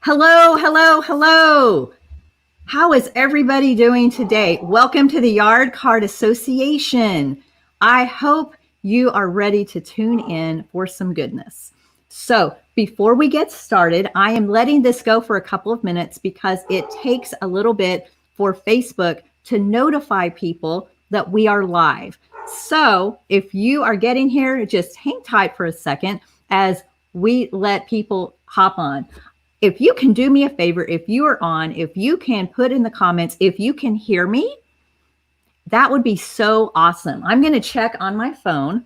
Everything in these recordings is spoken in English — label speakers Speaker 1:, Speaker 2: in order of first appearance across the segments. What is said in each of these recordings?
Speaker 1: Hello, hello, hello. How is everybody doing today? Welcome to the Yard Card Association. I hope you are ready to tune in for some goodness. So before we get started, I am letting this go for a couple of minutes because it takes a little bit for Facebook to notify people that we are live. So if you are getting here, just hang tight for a second as we let people hop on. If you can do me a favor, if you are on, if you can put in the comments, if you can hear me, that would be so awesome. I'm going to check on my phone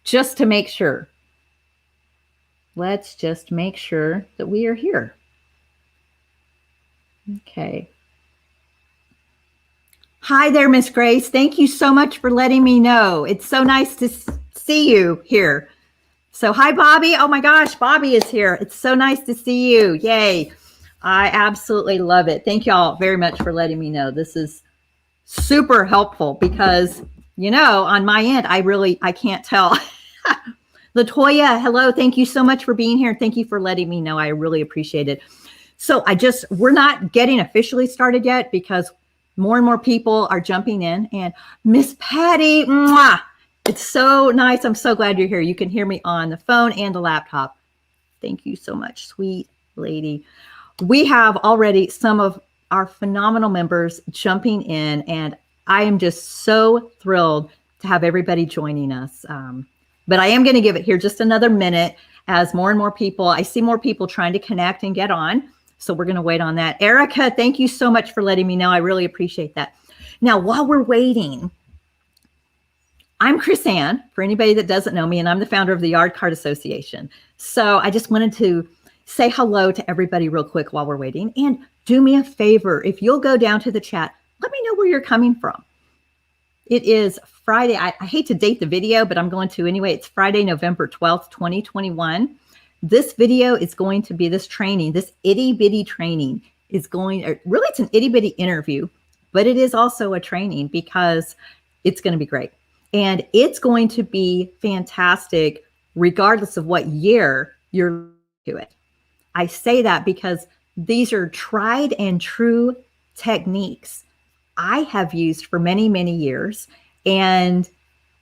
Speaker 1: just to make sure. Let's just make sure that we are here. Okay. Hi there, Miss Grace. Thank you so much for letting me know. It's so nice to see you here. So hi, Bobby. Oh my gosh, Bobby is here. It's so nice to see you. Yay. I absolutely love it. Thank y'all very much for letting me know. This is super helpful because, you know, on my end, I can't tell. Latoya, hello. Thank you so much for being here. Thank you for letting me know. I really appreciate it. So we're not getting officially started yet because more and more people are jumping in. And Miss Patty, mwah, it's so nice. I'm so glad you're here. You can hear me on the phone and the laptop. Thank you so much, sweet lady. We have already some of our phenomenal members jumping in, and I am just so thrilled to have everybody joining us. But I am going to give it here just another minute as more and more people, I see more people trying to connect and get on. So we're going to wait on that. Erica, thank you so much for letting me know. I really appreciate that. Now, while we're waiting, I'm Chris Ann, for anybody that doesn't know me, and I'm the founder of the Yard Card Association. So I just wanted to say hello to everybody real quick while we're waiting. And do me a favor, if you'll go down to the chat, let me know where you're coming from. It is Friday. I hate to date the video, but I'm going to anyway. It's Friday, November 12th, 2021. This video is going to be this training, this itty bitty training is going, really it's an itty bitty interview, but it is also a training because it's going to be great. And it's going to be fantastic regardless of what year you're to it. I say that because these are tried and true techniques I have used for many, many years, and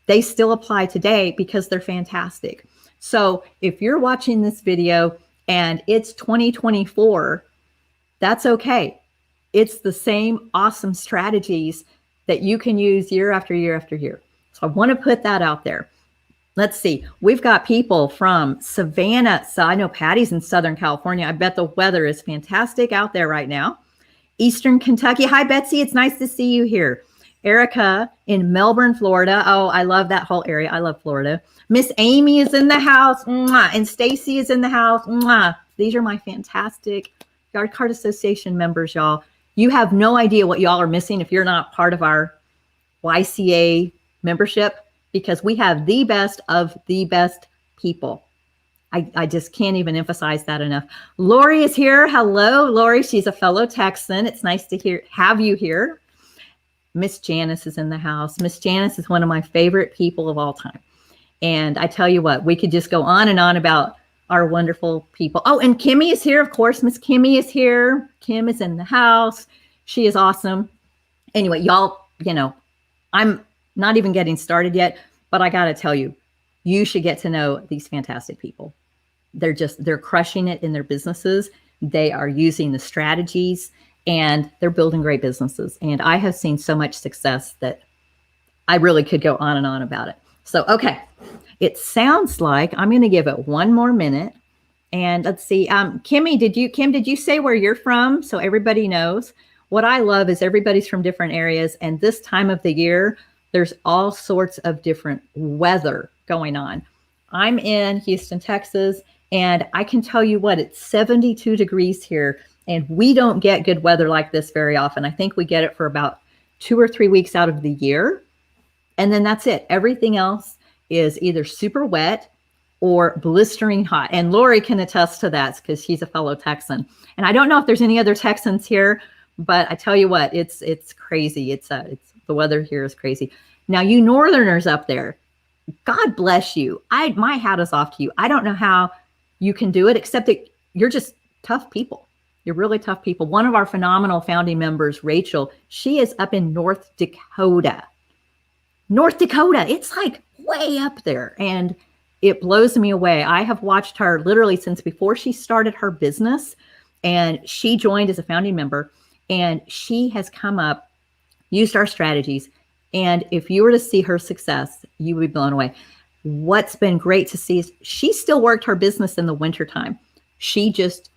Speaker 1: they still apply today because they're fantastic. So if you're watching this video and it's 2024, that's okay. It's the same awesome strategies that you can use year after year after year. So I want to put that out there. Let's see. We've got people from Savannah. So I know Patty's in Southern California. I bet the weather is fantastic out there right now. Eastern Kentucky. Hi, Betsy. It's nice to see you here. Erica in Melbourne, Florida. Oh, I love that whole area. I love Florida. Miss Amy is in the house. Mwah. And Stacy is in the house. Mwah. These are my fantastic Yard Card Association members, y'all. You have no idea what y'all are missing if you're not part of our YCA membership, because we have the best of the best people. I just can't even emphasize that enough. Lori is here. Hello, Lori. She's a fellow Texan. It's nice to have you here. Miss Janice is in the house. Miss Janice is one of my favorite people of all time. And I tell you what, we could just go on and on about our wonderful people. Oh, and Kimmy is here. Of course, Miss Kimmy is here. Kim is in the house. She is awesome. Anyway, y'all, you know, I'm not even getting started yet, but I got to tell you, you should get to know these fantastic people. They're crushing it in their businesses. They are using the strategies and they're building great businesses. And I have seen so much success that I really could go on and on about it. So, okay. It sounds like I'm going to give it one more minute. And let's see. Kim, did you say where you're from? So everybody knows. What I love is everybody's from different areas. And this time of the year, there's all sorts of different weather going on. I'm in Houston, Texas, and I can tell you what, it's 72 degrees here, and we don't get good weather like this very often. I think we get it for about 2 or 3 weeks out of the year, and then that's it. Everything else is either super wet or blistering hot. And Lori can attest to that because she's a fellow Texan. And I don't know if there's any other Texans here, but I tell you what, it's crazy. It's the weather here is crazy. Now, you Northerners up there, God bless you. My hat is off to you. I don't know how you can do it, except that you're just tough people. You're really tough people. One of our phenomenal founding members, Rachel, she is up in North Dakota. North Dakota, it's like way up there. And it blows me away. I have watched her literally since before she started her business, and she joined as a founding member, and she has come up, used our strategies. And if you were to see her success, you would be blown away. What's been great to see is she still worked her business in the wintertime. She just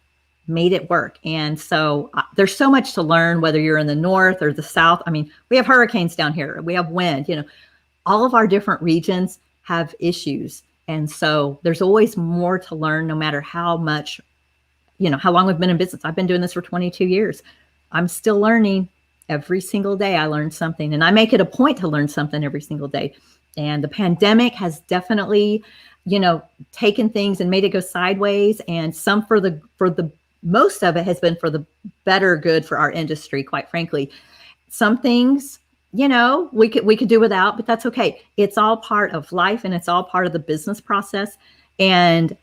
Speaker 1: made it work. And so there's so much to learn, whether you're in the north or the south. I mean, we have hurricanes down here. We have wind, all of our different regions have issues. And so there's always more to learn, no matter how much, how long we've been in business. I've been doing this for 22 years. I'm still learning. Every single day I learn something, and I make it a point to learn something every single day. And the pandemic has definitely, taken things and made it go sideways. And some for the most of it has been for the better good for our industry, quite frankly. Some things, we could do without, but that's okay. It's all part of life, and it's all part of the business process. And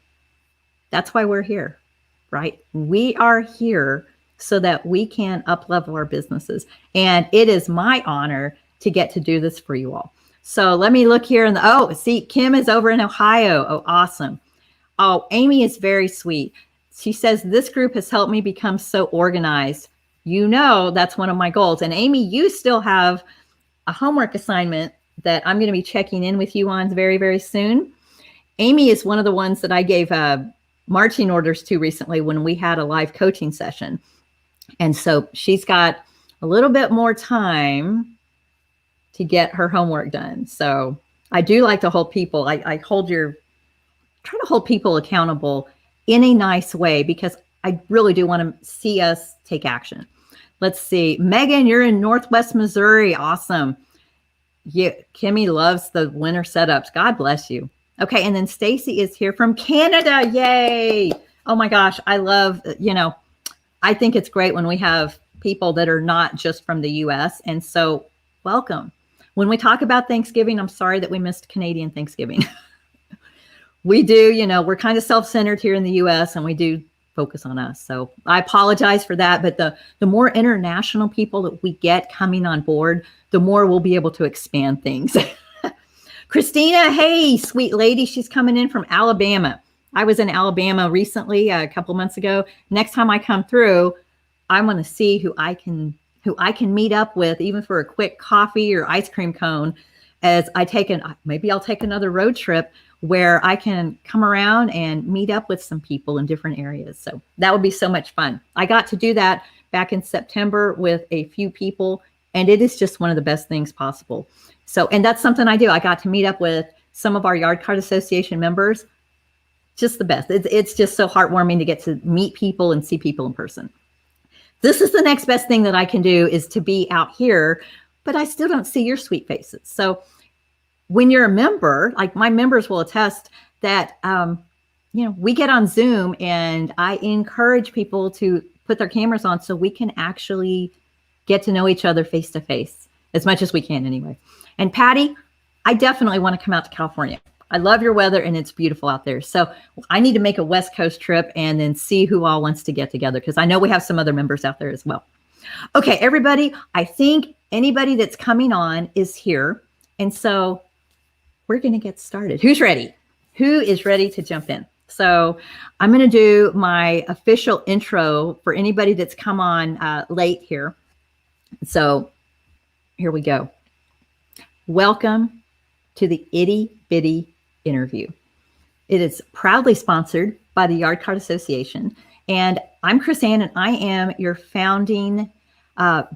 Speaker 1: that's why we're here, right? We are here so that we can up-level our businesses. And it is my honor to get to do this for you all. So let me look here. See, Kim is over in Ohio. Oh, awesome. Oh, Amy is very sweet. She says, this group has helped me become so organized. That's one of my goals. And Amy, you still have a homework assignment that I'm going to be checking in with you on very, very soon. Amy is one of the ones that I gave marching orders to recently when we had a live coaching session. And so she's got a little bit more time to get her homework done. So I do like to hold people. I try to hold people accountable in a nice way, because I really do want to see us take action. Let's see. Megan, you're in Northwest Missouri. Awesome. Yeah, Kimmy loves the winter setups. God bless you. Okay. And then Stacy is here from Canada. Yay. Oh my gosh. I love, I think it's great when we have people that are not just from the US. And so welcome. When we talk about Thanksgiving, I'm sorry that we missed Canadian Thanksgiving. We do, we're kind of self-centered here in the US, and we do focus on us. So I apologize for that. But the more international people that we get coming on board, the more we'll be able to expand things. Christina, hey, sweet lady. She's coming in from Alabama. I was in Alabama recently, a couple months ago. Next time I come through, I want to see who I can meet up with, even for a quick coffee or ice cream cone, as maybe I'll take another road trip where I can come around and meet up with some people in different areas. So that would be so much fun. I got to do that back in September with a few people, and it is just one of the best things possible. So, and that's something I do. I got to meet up with some of our Yard Card Association members. Just the best. It's just so heartwarming to get to meet people and see people in person. This is the next best thing that I can do, is to be out here, but I still don't see your sweet faces. So when you're a member, like my members will attest that, we get on Zoom, and I encourage people to put their cameras on so we can actually get to know each other face to face, as much as we can anyway. And Patty, I definitely want to come out to California. I love your weather, and it's beautiful out there. So I need to make a West Coast trip and then see who all wants to get together, because I know we have some other members out there as well. Okay, everybody, I think anybody that's coming on is here. And so we're going to get started. Who's ready? Who is ready to jump in? So I'm going to do my official intro for anybody that's come on late here. So here we go. Welcome to the Itty Bitty Interview. It is proudly sponsored by the Yard Card Association. And I'm Chris Ann, and I am your I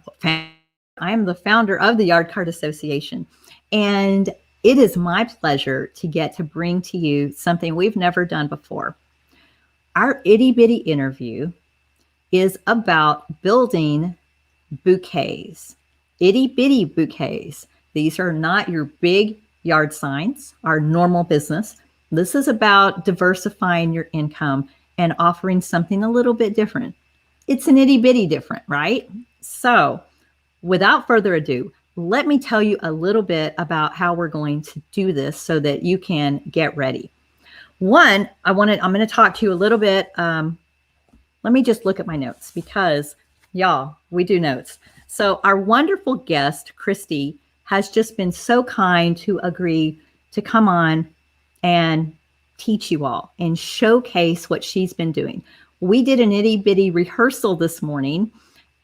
Speaker 1: am the founder of the Yard Card Association. And it is my pleasure to get to bring to you something we've never done before. Our Itty Bitty Interview is about building bouquets, itty bitty bouquets. These are not your big yard signs, our normal business. This is about diversifying your income and offering something a little bit different. It's an itty bitty different, right? So without further ado, let me tell you a little bit about how we're going to do this so that you can get ready. One, I'm going to talk to you a little bit. Let let me just look at my notes because y'all, we do notes. So our wonderful guest, Kristi, has just been so kind to agree to come on and teach you all and showcase what she's been doing. We did an itty bitty rehearsal this morning.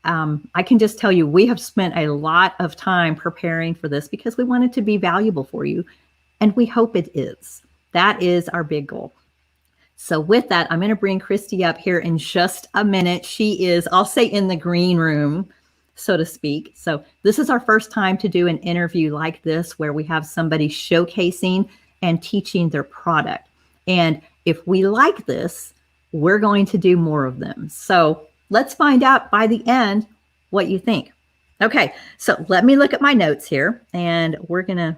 Speaker 1: I can just tell you, we have spent a lot of time preparing for this because we want it to be valuable for you. And we hope it is. That is our big goal. So with that, I'm going to bring Kristi up here in just a minute. She is, I'll say, in the green room, so to speak. So this is our first time to do an interview like this where we have somebody showcasing and teaching their product. And if we like this, we're going to do more of them. So let's find out by the end what you think. Okay, so let me look at my notes here and we're going to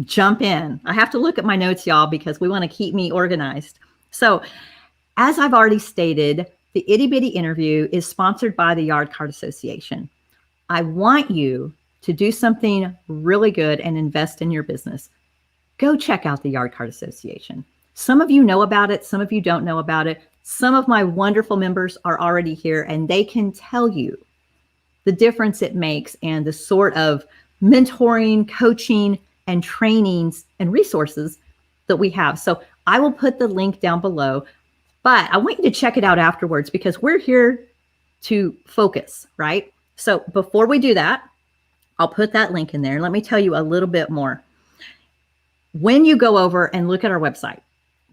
Speaker 1: jump in. I have to look at my notes, y'all, because we want to keep me organized. So as I've already stated, the Itty Bitty Interview is sponsored by the Yard Card Association. I want you to do something really good and invest in your business. Go check out the Yard Card Association. Some of you know about it. Some of you don't know about it. Some of my wonderful members are already here and they can tell you the difference it makes and the sort of mentoring, coaching, and trainings and resources that we have. So I will put the link down below, but I want you to check it out afterwards because we're here to focus, right? So before we do that, I'll put that link in there. Let me tell you a little bit more. When you go over and look at our website,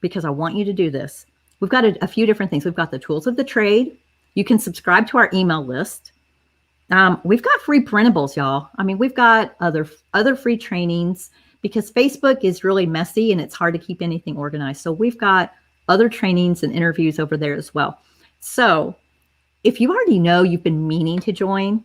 Speaker 1: because I want you to do this, we've got a few different things. We've got the tools of the trade. You can subscribe to our email list. We've got free printables, y'all. I mean, we've got other free trainings because Facebook is really messy and it's hard to keep anything organized. So we've got other trainings and interviews over there as well. So if you already know you've been meaning to join,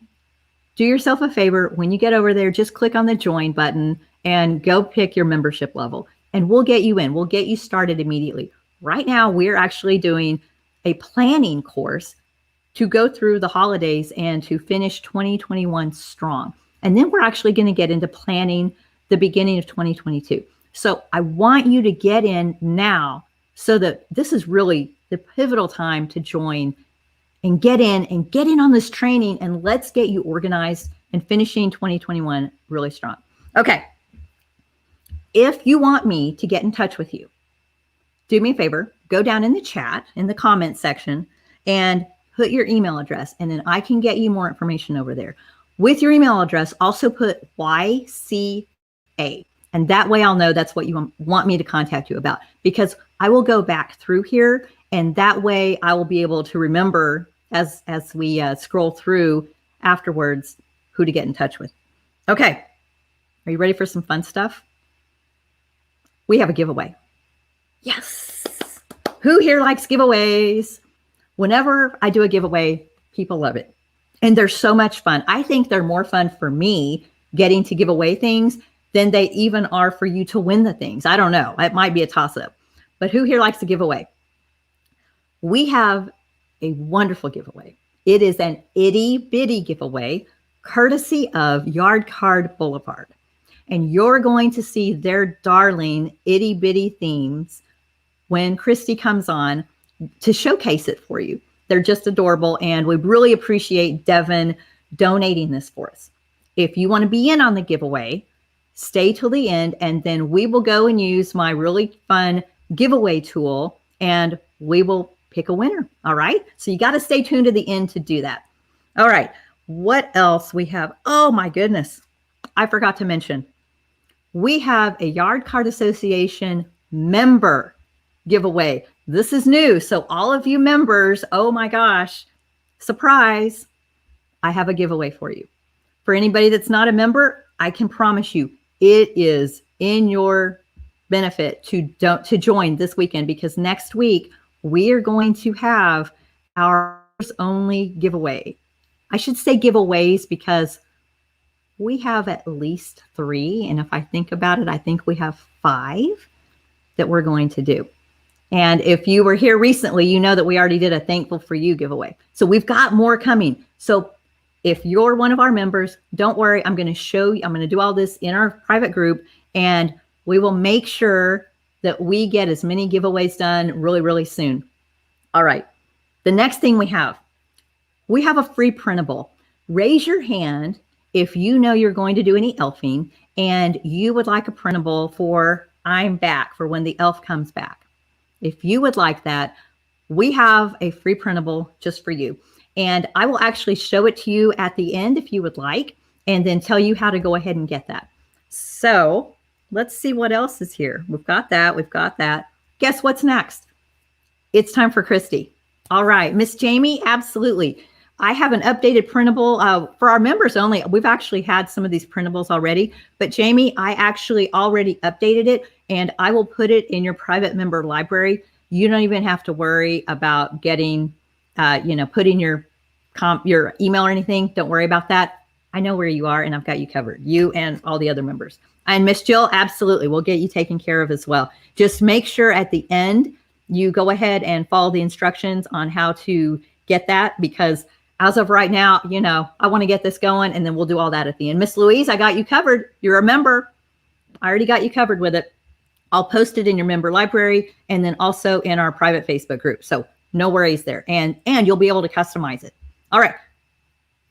Speaker 1: do yourself a favor. When you get over there, just click on the join button and go pick your membership level and we'll get you in. We'll get you started immediately. Right now, we're actually doing a planning course to go through the holidays and to finish 2021 strong. And then we're actually going to get into planning the beginning of 2022. So I want you to get in now so that this is really the pivotal time to join and get in on this training and let's get you organized and finishing 2021 really strong. Okay. If you want me to get in touch with you, do me a favor, go down in the chat, in the comments section, and put your email address, and then I can get you more information over there. With your email address, also put YCA, and that way I'll know that's what you want me to contact you about, because I will go back through here, and that way I will be able to remember as we scroll through afterwards who to get in touch with. Okay, are you ready for some fun stuff? We have a giveaway. Yes. Who here likes giveaways? Whenever I do a giveaway, people love it. And they're so much fun. I think they're more fun for me getting to give away things than they even are for you to win the things. I don't know. It might be a toss-up. But who here likes to give away? We have a wonderful giveaway. It is an itty bitty giveaway, courtesy of Yard Card Boulevard. And you're going to see their darling itty bitty themes when Kristi comes on to showcase it for you. They're just adorable, and we really appreciate Devin donating this for us. If you want to be in on the giveaway, stay till the end, and then we will go and use my really fun giveaway tool, and we will pick a winner. All right? So you got to stay tuned to the end to do that. All right. What else we have? Oh, my goodness. I forgot to mention. We have a Yard Card Association member giveaway. This is new. So all of you members, oh my gosh, surprise, I have a giveaway for you. For anybody that's not a member, I can promise you it is in your benefit to join this weekend, because next week we are going to have our only giveaway. I should say giveaways because we have at least 3. And if I think about it, I think we have 5 that we're going to do. And if you were here recently, you know that we already did a Thankful for You giveaway. So we've got more coming. So if you're one of our members, don't worry. I'm going to show you, I'm going to do all this in our private group, and we will make sure that we get as many giveaways done really, really soon. All right. The next thing we have a free printable. Raise your hand if you know you're going to do any elfing and you would like a printable for I'm back, for when the elf comes back. If you would like that, we have a free printable just for you. And I will actually show it to you at the end if you would like, and then tell you how to go ahead and get that. So let's see what else is here. We've got that. We've got that. Guess what's next? It's time for Kristi. All right, Miss Jamie, absolutely. I have an updated printable for our members only. We've actually had some of these printables already, but Jamie, I actually already updated it, and I will put it in your private member library. You don't even have to worry about getting, putting your email or anything. Don't worry about that. I know where you are, and I've got you covered, you and all the other members. And Miss Jill, absolutely, we'll get you taken care of as well. Just make sure at the end you go ahead and follow the instructions on how to get that, because as of right now, I want to get this going, and then we'll do all that at the end. Miss Louise, I got you covered. You're a member. I already got you covered with it. I'll post it in your member library and then also in our private Facebook group. So no worries there. And you'll be able to customize it. All right.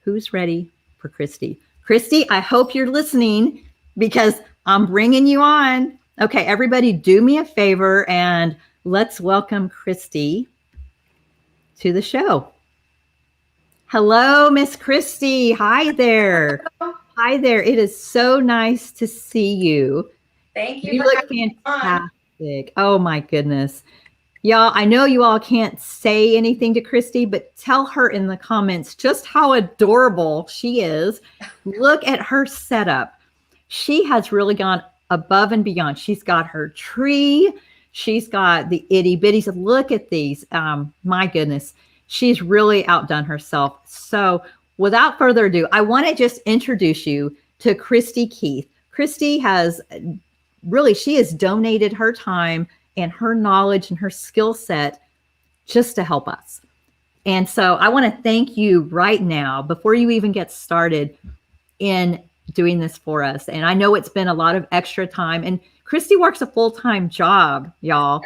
Speaker 1: Who's ready for Kristi? Kristi, I hope you're listening because I'm bringing you on. Okay, everybody do me a favor and let's welcome Kristi to the show. Hello, Miss Kristi. Hi there. Hi there. It is so nice to see you.
Speaker 2: Thank you.
Speaker 1: You look fantastic. Oh my goodness. Y'all, I know you all can't say anything to Kristi, but tell her in the comments just how adorable she is. Look at her setup. She has really gone above and beyond. She's got her tree. She's got the itty bitties. Look at these. My goodness. She's really outdone herself. So without further ado, I want to just introduce you to Kristi Keith. Kristi she has donated her time and her knowledge and her skill set just to help us. And so I want to thank you right now, before you even get started, in doing this for us. And I know it's been a lot of extra time, and Kristi works a full-time job, y'all.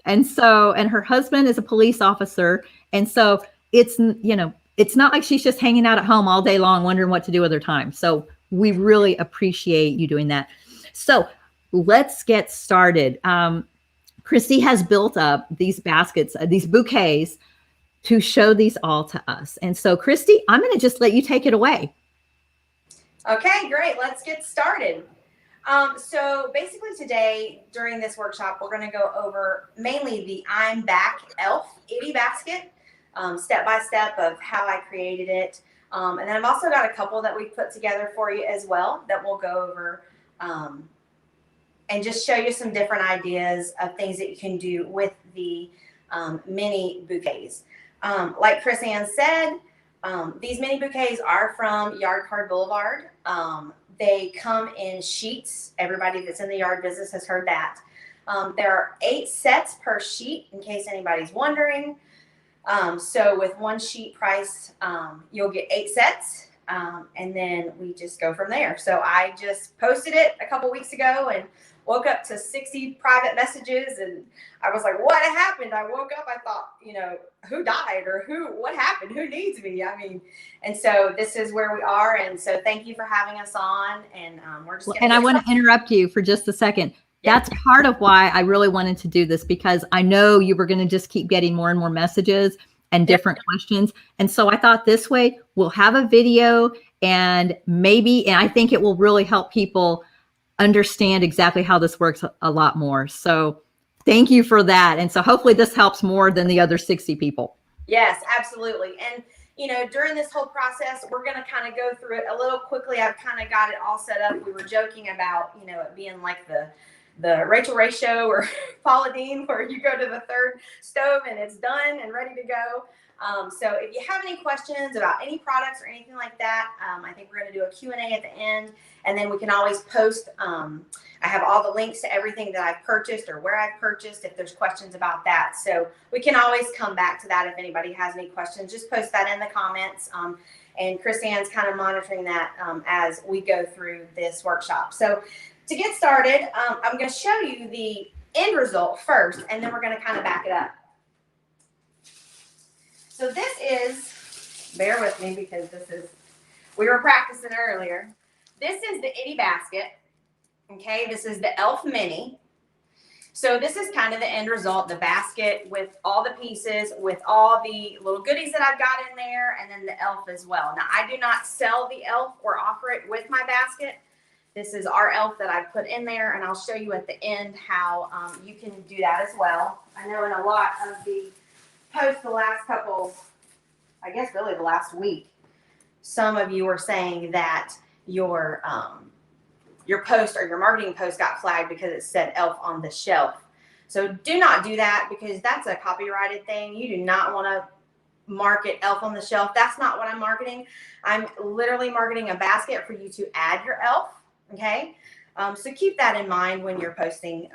Speaker 1: And her husband is a police officer. And so it's not like she's just hanging out at home all day long, wondering what to do with her time. So we really appreciate you doing that. So let's get started. Kristi has built up these baskets, these bouquets, to show these all to us. And so Kristi, I'm going to just let you take it away.
Speaker 2: Okay, great. Let's get started. So basically today during this workshop, we're going to go over mainly the I'm Back Elf Itty basket, step by step of how I created it. And then I've also got a couple that we've put together for you as well that we'll go over and just show you some different ideas of things that you can do with the mini bouquets. Like Chris Ann said, these mini bouquets are from Yard Card Boulevard. They come in sheets. Everybody that's in the yard business has heard that. There are 8 sets per sheet, in case anybody's wondering. So with one sheet price, you'll get 8 sets, and then we just go from there. So I just posted it a couple weeks ago and woke up to 60 private messages, and I was like, what happened? I woke up, I thought, who died or what happened? Who needs me? And so this is where we are. And so thank you for having us on. And we're just
Speaker 1: I want to interrupt you for just a second. Yeah. That's part of why I really wanted to do this, because I know you were going to just keep getting more and more messages and different questions. And so I thought this way we'll have a video, and I think it will really help people understand exactly how this works a lot more. So thank you for that. And so hopefully this helps more than the other 60 people.
Speaker 2: Yes, absolutely. And, during this whole process, we're going to kind of go through it a little quickly. I've kind of got it all set up. We were joking about, it being like the Rachel Ray show or Paula Deen, where you go to the 3rd stove and it's done and ready to go. So if you have any questions about any products or anything like that, I think we're going to do a Q&A at the end, and then we can always post. I have all the links to everything that I've purchased or where I've purchased if there's questions about that. So we can always come back to that if anybody has any questions. Just post that in the comments. And Chris Ann's kind of monitoring that as we go through this workshop. So to get started, I'm going to show you the end result first, and then we're going to kind of back it up. So this is, bear with me because we were practicing earlier. This is the Itty basket. Okay, this is the Elf Mini. So this is kind of the end result, the basket with all the pieces, with all the little goodies that I've got in there, and then the elf as well. Now, I do not sell the elf or offer it with my basket. This is our elf that I put in there, and I'll show you at the end how you can do that as well. I know in a lot of the posts the last couple, I guess really the last week, some of you were saying that your post or your marketing post got flagged because it said elf on the shelf. So do not do that because that's a copyrighted thing. You do not want to market elf on the shelf. That's not what I'm marketing. I'm literally marketing a basket for you to add your elf. Okay. So keep that in mind when you're posting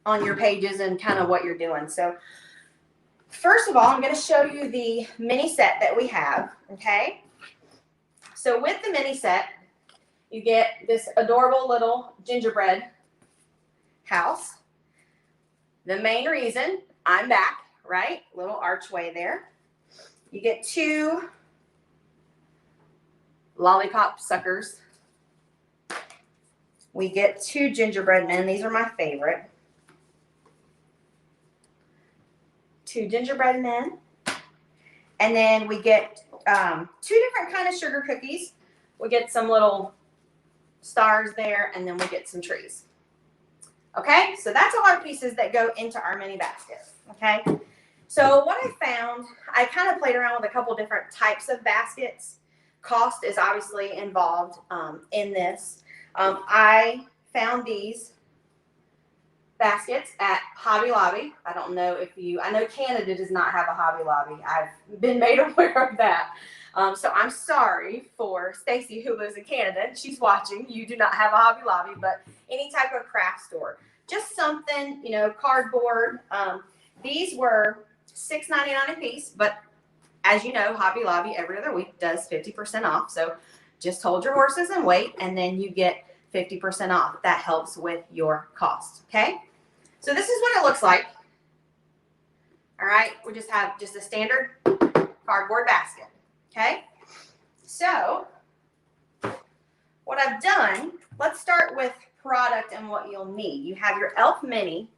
Speaker 2: on your pages and kind of what you're doing. So first of all, I'm going to show you the mini set that we have. Okay. So with the mini set, you get this adorable little gingerbread house. The main reason I'm back, right? Little archway there. You get 2 lollipop suckers. We get 2 gingerbread men. These are my favorite. 2 gingerbread men. And then we get 2 different kind of sugar cookies. We get some little stars there, and then we get some trees. Okay, so that's all our pieces that go into our mini basket. Okay, so what I found, I kind of played around with a couple different types of baskets. Cost is obviously involved in this. I found these baskets at Hobby Lobby. I don't know if I know Canada does not have a Hobby Lobby. I've been made aware of that. So I'm sorry for Stacy who lives in Canada and she's watching. You do not have a Hobby Lobby, but any type of craft store. Just something, you know, cardboard. These were $6.99 a piece, but as you know, Hobby Lobby every other week does 50% off. So just hold your horses and wait, and then you get 50% off. That helps with your cost, okay? So this is what it looks like. All right, we just have just a standard cardboard basket. Okay, so what I've done, let's start with product and what you'll need. You have your Elf Mini,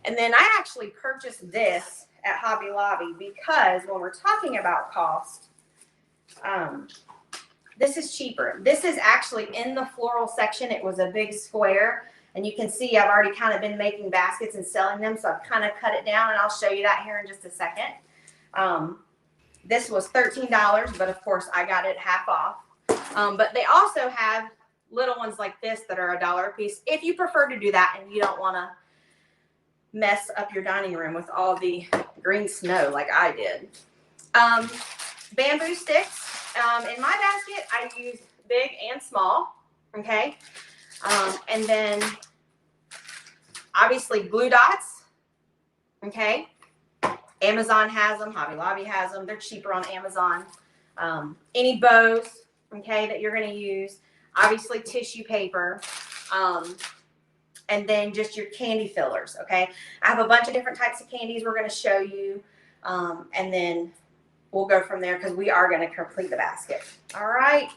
Speaker 2: and then I actually purchased this at Hobby Lobby because when we're talking about cost, this is cheaper. This is actually in the floral section. It was a big square, and you can see I've already kind of been making baskets and selling them, so I've kind of cut it down, and I'll show you that here in just a second. This was $13, but of course I got it half off. But they also have little ones like this that are $1 a piece if you prefer to do that and you don't want to mess up your dining room with all the green snow like I did. Bamboo sticks. In my basket, I use big and small. Okay. And then obviously glue dots. Okay. Amazon has them. Hobby Lobby has them. They're cheaper on Amazon. Any bows, okay, that you're going to use. Obviously, tissue paper. And then just your candy fillers, okay? I have a bunch of different types of candies we're going to show you. And then we'll go from there because we are going to complete the basket. All right.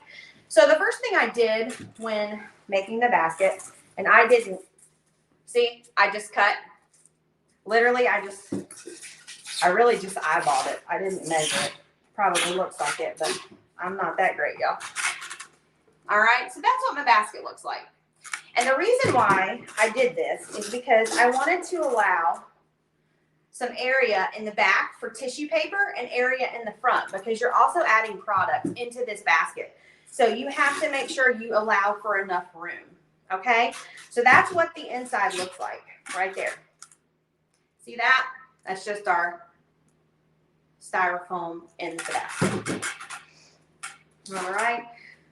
Speaker 2: So the first thing I did when making the basket, and I didn't, see, I just cut. Literally, I really just eyeballed it. I didn't measure it. Probably looks like it, but I'm not that great, y'all. All right, so that's what my basket looks like. And the reason why I did this is because I wanted to allow some area in the back for tissue paper and area in the front because you're also adding product into this basket. So you have to make sure you allow for enough room, okay? So that's what the inside looks like right there. See that? That's just our styrofoam in the basket. All right.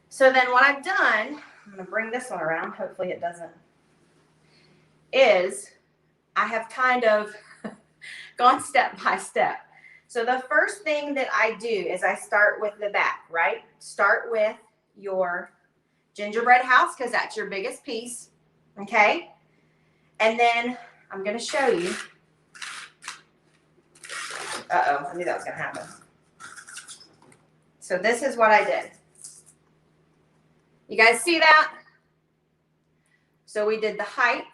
Speaker 2: So then what I've done, I'm going to bring this one around. Hopefully it doesn't. Is I have kind of gone step by step. So the first thing that I do is I start with the back, right? Start with your gingerbread house because that's your biggest piece. Okay. And then I'm going to show you. Uh-oh, I knew that was going to happen. So this is what I did. You guys see that? So we did the height,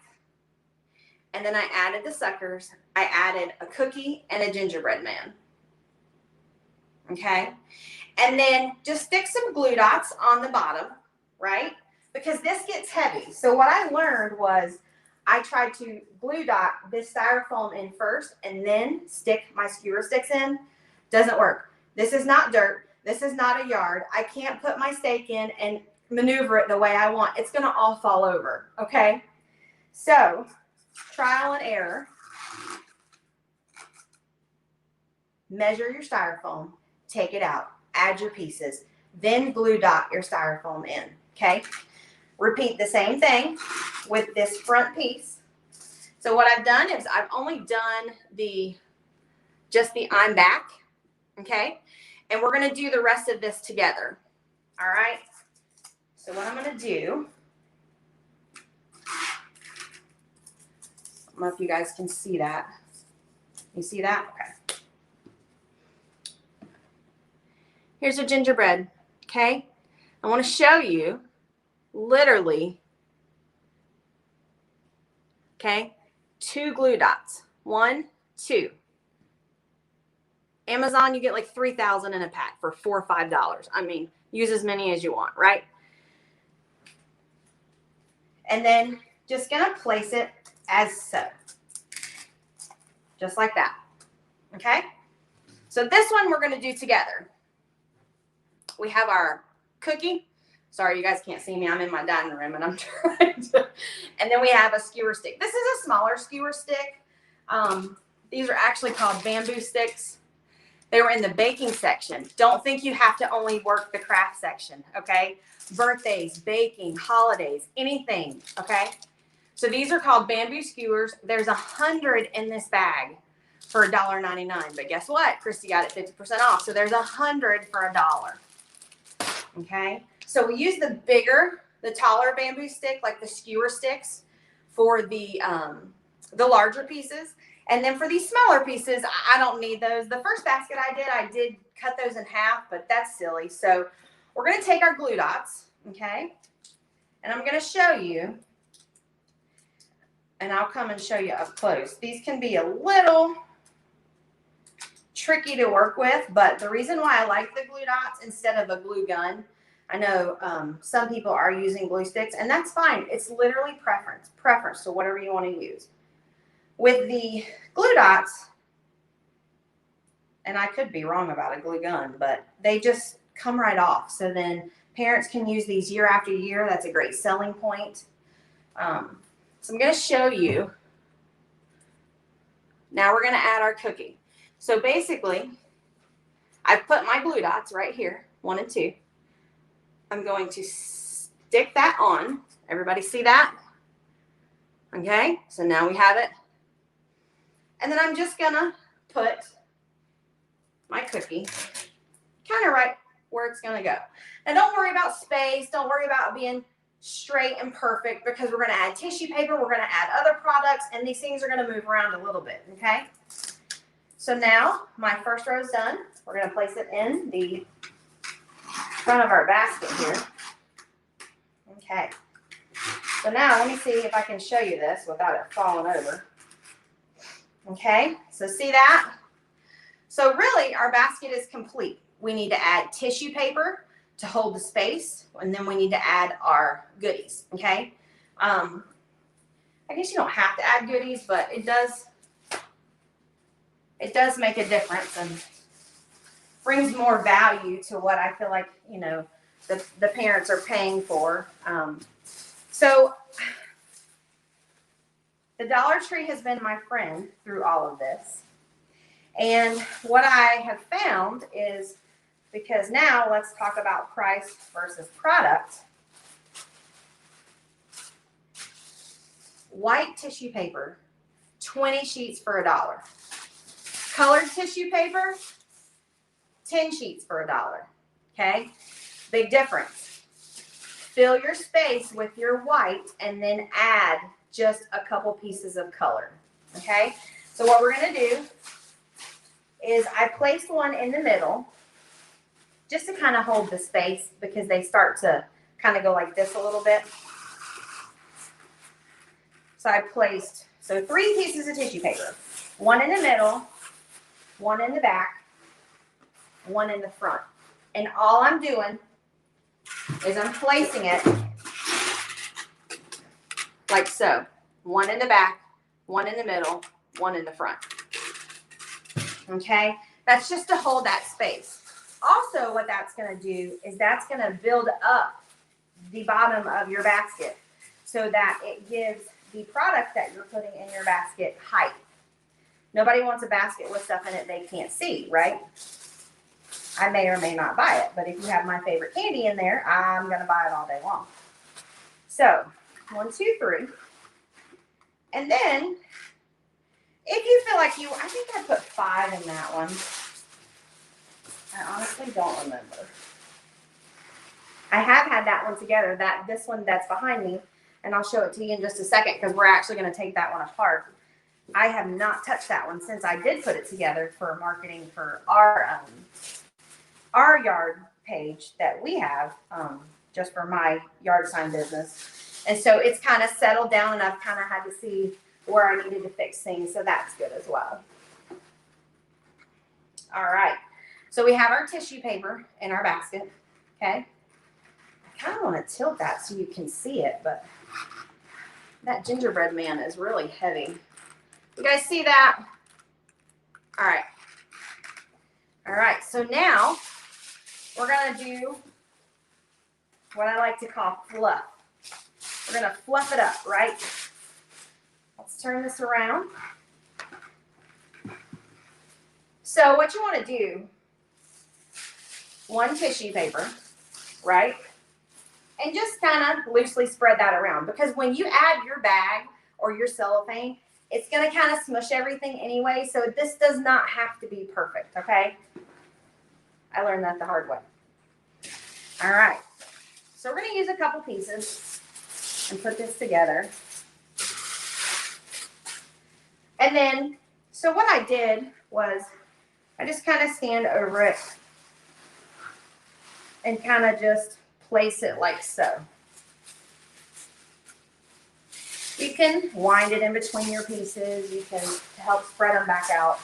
Speaker 2: and then I added the suckers. I added a cookie and a gingerbread man. Okay? And then just stick some glue dots on the bottom, right? Because this gets heavy. So what I learned was I tried to glue dot this styrofoam in first and then stick my skewer sticks in. Doesn't work. This is not dirt. This is not a yard. I can't put my stake in and maneuver it the way I want. It's going to all fall over, okay? So, trial and error. Measure your styrofoam. Take it out. Add your pieces. Then glue dot your styrofoam in, okay? Repeat the same thing with this front piece. So what I've done is I've only done just the I'm back, okay? And we're going to do the rest of this together, all right? So what I'm going to do, I don't know if you guys can see that. You see that? Okay. Here's a gingerbread, okay? I want to show you literally, okay, 2 glue dots. 1, 2. Amazon, you get like 3,000 in a pack for $4 or $5. I mean, use as many as you want, right? And then just gonna place it as so. Just like that, okay? So this one we're gonna do together. We have our cookie. Sorry, you guys can't see me. I'm in my dining room and I'm trying to. And then we have a skewer stick. This is a smaller skewer stick. These are actually called bamboo sticks. They were in the baking section. Don't think you have to only work the craft section, okay? Birthdays, baking, holidays, anything, okay? So these are called bamboo skewers. There's 100 in this bag for $1.99. But guess what? Kristi got it 50% off. So there's 100 for $1. Okay? So we use the bigger, the taller bamboo stick, like the skewer sticks, for the larger pieces. And then for these smaller pieces, I don't need those. The first basket I did cut those in half, but that's silly. So we're going to take our glue dots, okay? And I'm going to show you, and I'll come and show you up close. These can be a little tricky to work with, but the reason why I like the glue dots instead of a glue gun, I know some people are using glue sticks, and that's fine. It's literally preference to whatever you want to use. With the glue dots, and I could be wrong about a glue gun, but they just come right off. So then parents can use these year after year. That's a great selling point. So I'm going to show you. Now we're going to add our cookie. So basically, I've put my glue dots right here, 1 and 2. I'm going to stick that on. Everybody see that? Okay, so now we have it. And then I'm just going to put my cookie kind of right where it's going to go. Now don't worry about space. Don't worry about being straight and perfect, because we're going to add tissue paper. We're going to add other products, and these things are going to move around a little bit, okay? So now my first row is done. We're going to place it in the front of our basket here. Okay. So now let me see if I can show you this without it falling over. Okay, so see that? So really our basket is complete. We need to add tissue paper to hold the space, and then we need to add our goodies, okay? I guess you don't have to add goodies, but it does make a difference and brings more value to what I feel like, you know, the parents are paying for. So the Dollar Tree has been my friend through all of this. And what I have found is, because now let's talk about price versus product. White tissue paper, 20 sheets for $1. Colored tissue paper, 10 sheets for $1. Okay? Big difference. Fill your space with your white and then add just a couple pieces of color. Okay? So what we're going to do is I placed one in the middle just to kind of hold the space because they start to kind of go like this a little bit. So I placed, 3 pieces of tissue paper, one in the middle, one in the back, one in the front. And all I'm doing is I'm placing it like so. One in the back, one in the middle, one in the front. Okay, that's just to hold that space. Also, what that's going to do is that's going to build up the bottom of your basket so that it gives the product that you're putting in your basket height. Nobody wants a basket with stuff in it they can't see, right? I may or may not buy it, but if you have my favorite candy in there, I'm going to buy it all day long. So, 1, 2, 3. And then, if you feel like I think I put 5 in that one. I honestly don't remember. I have had that one together, this one that's behind me, and I'll show it to you in just a second because we're actually going to take that one apart. I have not touched that one since I did put it together for marketing for our yard page that we have, just for my yard sign business. And so it's kind of settled down and I've kind of had to see where I needed to fix things. So that's good as well. All right. So we have our tissue paper in our basket. Okay. I kind of want to tilt that so you can see it, but that gingerbread man is really heavy. You guys see that? All right. All right. So now we're going to do what I like to call fluff. We're going to fluff it up, right? Let's turn this around. So what you want to do, 1 tissue paper, right? And just kind of loosely spread that around because when you add your bag or your cellophane, it's going to kind of smush everything anyway. So this does not have to be perfect, okay? I learned that the hard way. All right. So we're going to use a couple pieces and put this together. And then, so what I did was I just kind of stand over it and kind of just place it like so. You can wind it in between your pieces. You can help spread them back out.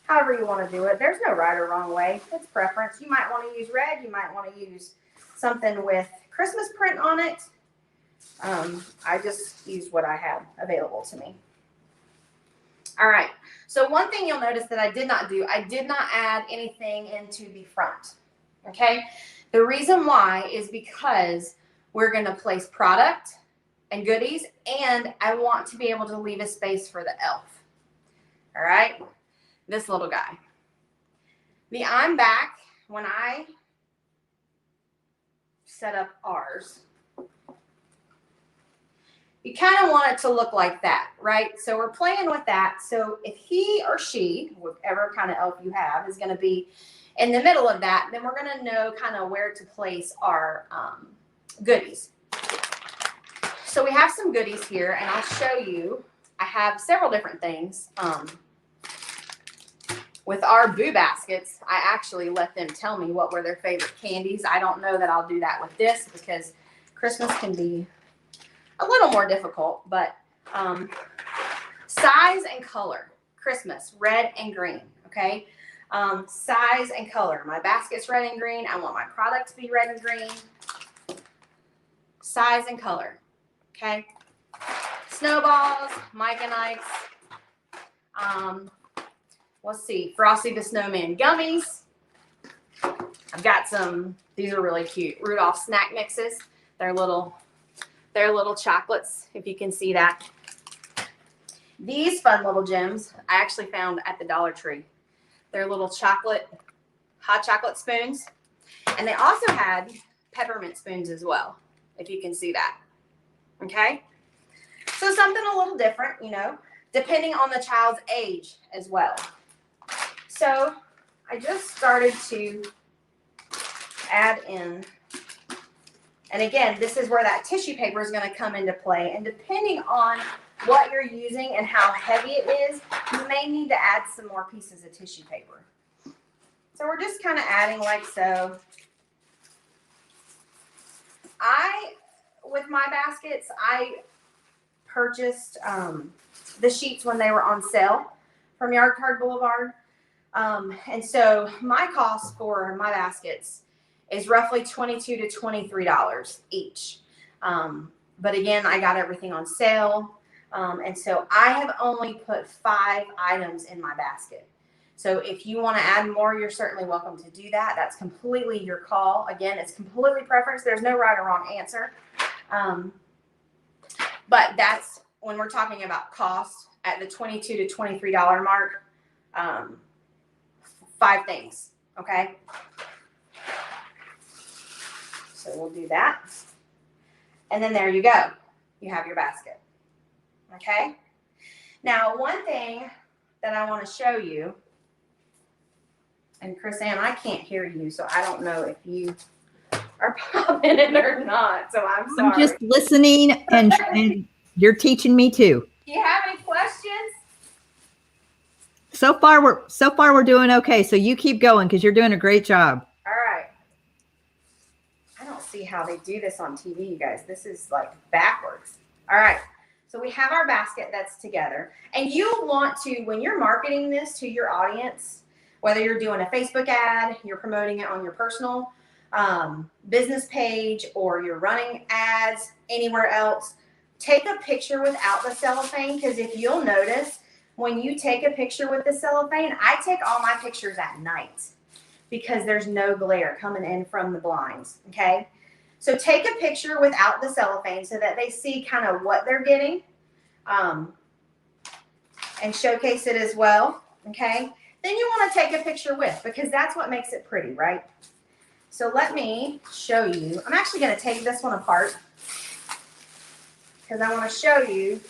Speaker 2: However you want to do it. There's no right or wrong way. It's preference. You might want to use red. You might want to use something with Christmas print on it. I just used what I had available to me. All right. So one thing you'll notice that I did not do, I did not add anything into the front. Okay. The reason why is because we're going to place product and goodies, and I want to be able to leave a space for the elf. All right. This little guy. The I'm back, when I set up ours, you kind of want it to look like that, right? So we're playing with that. So if he or she, whatever kind of elf you have, is going to be in the middle of that, then we're going to know kind of where to place our goodies. So we have some goodies here, and I'll show you. I have several different things. With our boo baskets, I actually let them tell me what were their favorite candies. I don't know that I'll do that with this because Christmas can be a little more difficult, but size and color. Christmas, red and green, okay? Size and color. My basket's red and green. I want my product to be red and green. Size and color, okay? Snowballs, Mike and Ike's. Let's see, Frosty the Snowman gummies. I've got some, these are really cute, Rudolph snack mixes. They're little chocolates, if you can see that. These fun little gems I actually found at the Dollar Tree. They're little hot chocolate spoons. And they also had peppermint spoons as well, if you can see that. Okay? So something a little different, you know, depending on the child's age as well. So I just started to add in, and again, this is where that tissue paper is going to come into play. And depending on what you're using and how heavy it is, you may need to add some more pieces of tissue paper. So we're just kind of adding like so. With my baskets, I purchased the sheets when they were on sale from Yard Card Boulevard. And so my cost for my baskets is roughly $22 to $23 each. But again, I got everything on sale. And so I have only put 5 items in my basket. So if you want to add more, you're certainly welcome to do that. That's completely your call. Again, it's completely preference. There's no right or wrong answer. But that's when we're talking about cost at the $22 to $23 mark. 5 things. Okay. So we'll do that. And then there you go. You have your basket. Okay. Now, one thing that I want to show you, and Chris Ann, I can't hear you, so I don't know if you are popping it or not. So I'm sorry.
Speaker 1: I'm just listening, and you're teaching me too.
Speaker 2: Do you have any questions?
Speaker 1: So far we're doing okay. So you keep going because you're doing a great job.
Speaker 2: All right. I don't see how they do this on TV, you guys. This is like backwards. All right. So we have our basket that's together, and you want to, when you're marketing this to your audience, whether you're doing a Facebook ad, you're promoting it on your personal business page, or you're running ads anywhere else, take a picture without the cellophane, because if you'll notice, when you take a picture with the cellophane, I take all my pictures at night because there's no glare coming in from the blinds, okay? So take a picture without the cellophane so that they see kind of what they're getting, and showcase it as well, okay? Then you want to take a picture with, because that's what makes it pretty, right? So let me show you. I'm actually going to take this one apart because I want to show you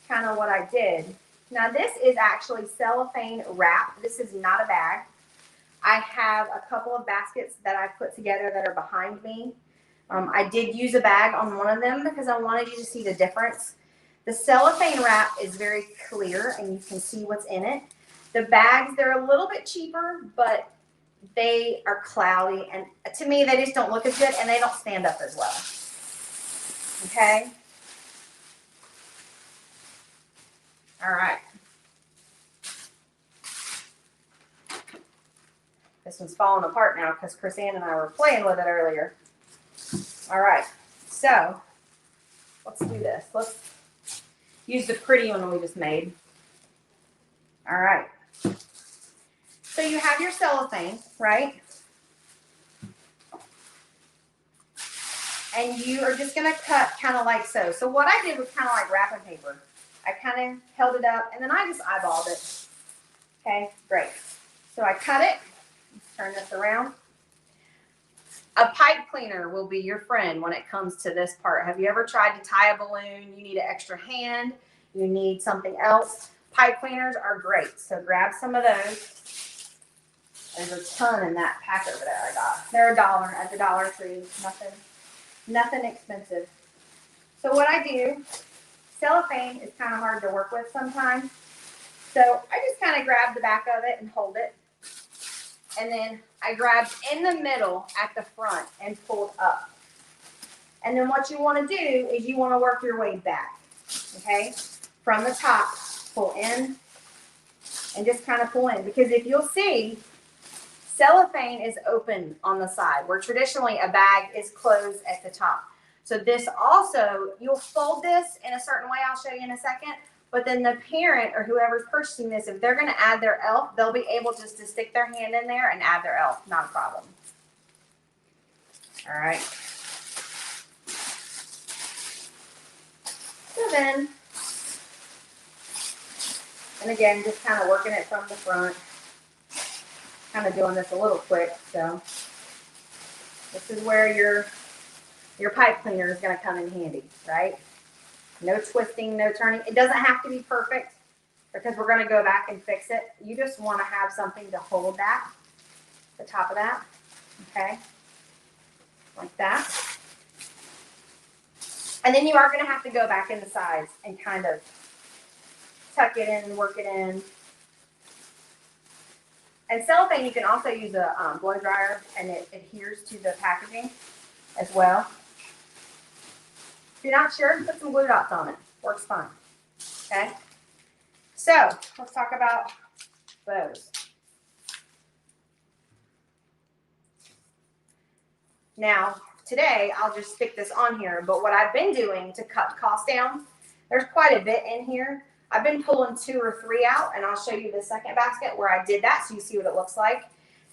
Speaker 2: kind of what I did. Now this is actually cellophane wrap. This is not a bag. I have a couple of baskets that I've put together that are behind me. I did use a bag on one of them because I wanted you to see the difference. The cellophane wrap is very clear and you can see what's in it. The bags, they're a little bit cheaper, but they are cloudy, and to me they just don't look as good, and they don't stand up as well. Okay. All right. This one's falling apart now because Chris Ann and I were playing with it earlier. All right. So let's do this. Let's use the pretty one we just made. All right. So you have your cellophane, right? And you are just going to cut kind of like so. So what I did was kind of like wrapping paper. I kind of held it up, and then I just eyeballed it. Okay, great. So I cut it. Let's turn this around. A pipe cleaner will be your friend when it comes to this part. Have you ever tried to tie a balloon? You need an extra hand. You need something else. Pipe cleaners are great. So grab some of those. There's a ton in that pack over there I got. They're $1 at the Dollar Tree. Nothing expensive. So what I do, cellophane is kind of hard to work with sometimes. So I just kind of grab the back of it and hold it. And then I grabbed in the middle at the front and pulled up. And then what you want to do is you want to work your way back. Okay? From the top, pull in and just kind of pull in. Because if you'll see, cellophane is open on the side, where traditionally a bag is closed at the top. So this also, you'll fold this in a certain way, I'll show you in a second, but then the parent or whoever's purchasing this, if they're going to add their elf, they'll be able just to stick their hand in there and add their elf, not a problem. All right. So then, and again, just kind of working it from the front. Kind of doing this a little quick, so this is where your pipe cleaner is going to come in handy, right? No twisting, no turning. It doesn't have to be perfect because we're going to go back and fix it. You just want to have something to hold that, the top of that, okay? Like that. And then you are going to have to go back in the sides and kind of tuck it in and work it in. And cellophane, you can also use a blow dryer, and it adheres to the packaging as well. If you're not sure, put some glue dots on it. Works fine. Okay? So, let's talk about bows. Now, today, I'll just stick this on here, but what I've been doing to cut costs down, there's quite a bit in here. I've been pulling 2 or 3 out, and I'll show you the second basket where I did that so you see what it looks like.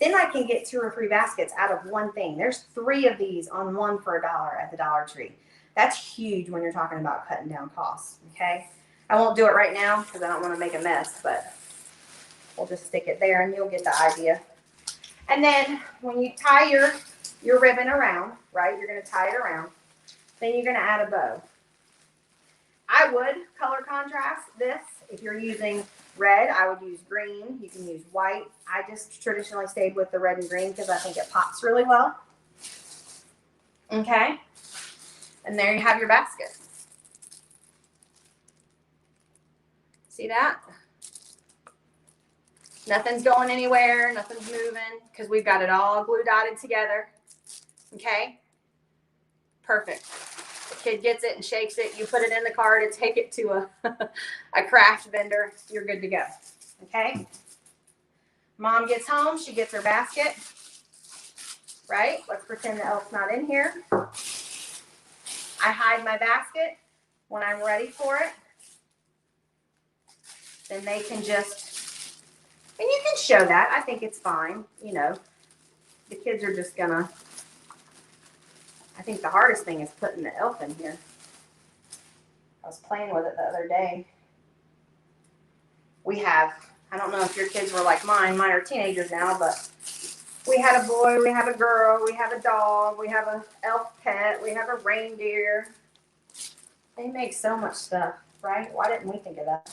Speaker 2: Then I can get 2 or 3 baskets out of one thing. There's 3 of these on one for $1 at the Dollar Tree. That's huge when you're talking about cutting down costs, okay? I won't do it right now because I don't want to make a mess, but we'll just stick it there and you'll get the idea. And then when you tie your ribbon around, right, you're going to tie it around, then you're going to add a bow. I would color contrast this. If you're using red, I would use green. You can use white. I just traditionally stayed with the red and green because I think it pops really well. Okay. And there you have your basket. See that? Nothing's going anywhere. Nothing's moving because we've got it all glue dotted together. Okay. Perfect. The kid gets it and shakes it. You put it in the car to take it to a craft vendor. You're good to go. Okay. Mom gets home. She gets her basket. Right? Let's pretend the elf's not in here. I hide my basket when I'm ready for it. Then they can just, and you can show that. I think it's fine. You know, the kids are just gonna, I think the hardest thing is putting the elf in here. I was playing with it the other day. We have, I don't know if your kids were like mine. Mine are teenagers now, but we had a boy, we have a girl, we have a dog, we have an elf pet, we have a reindeer. They make so much stuff, right? Why didn't we think of that?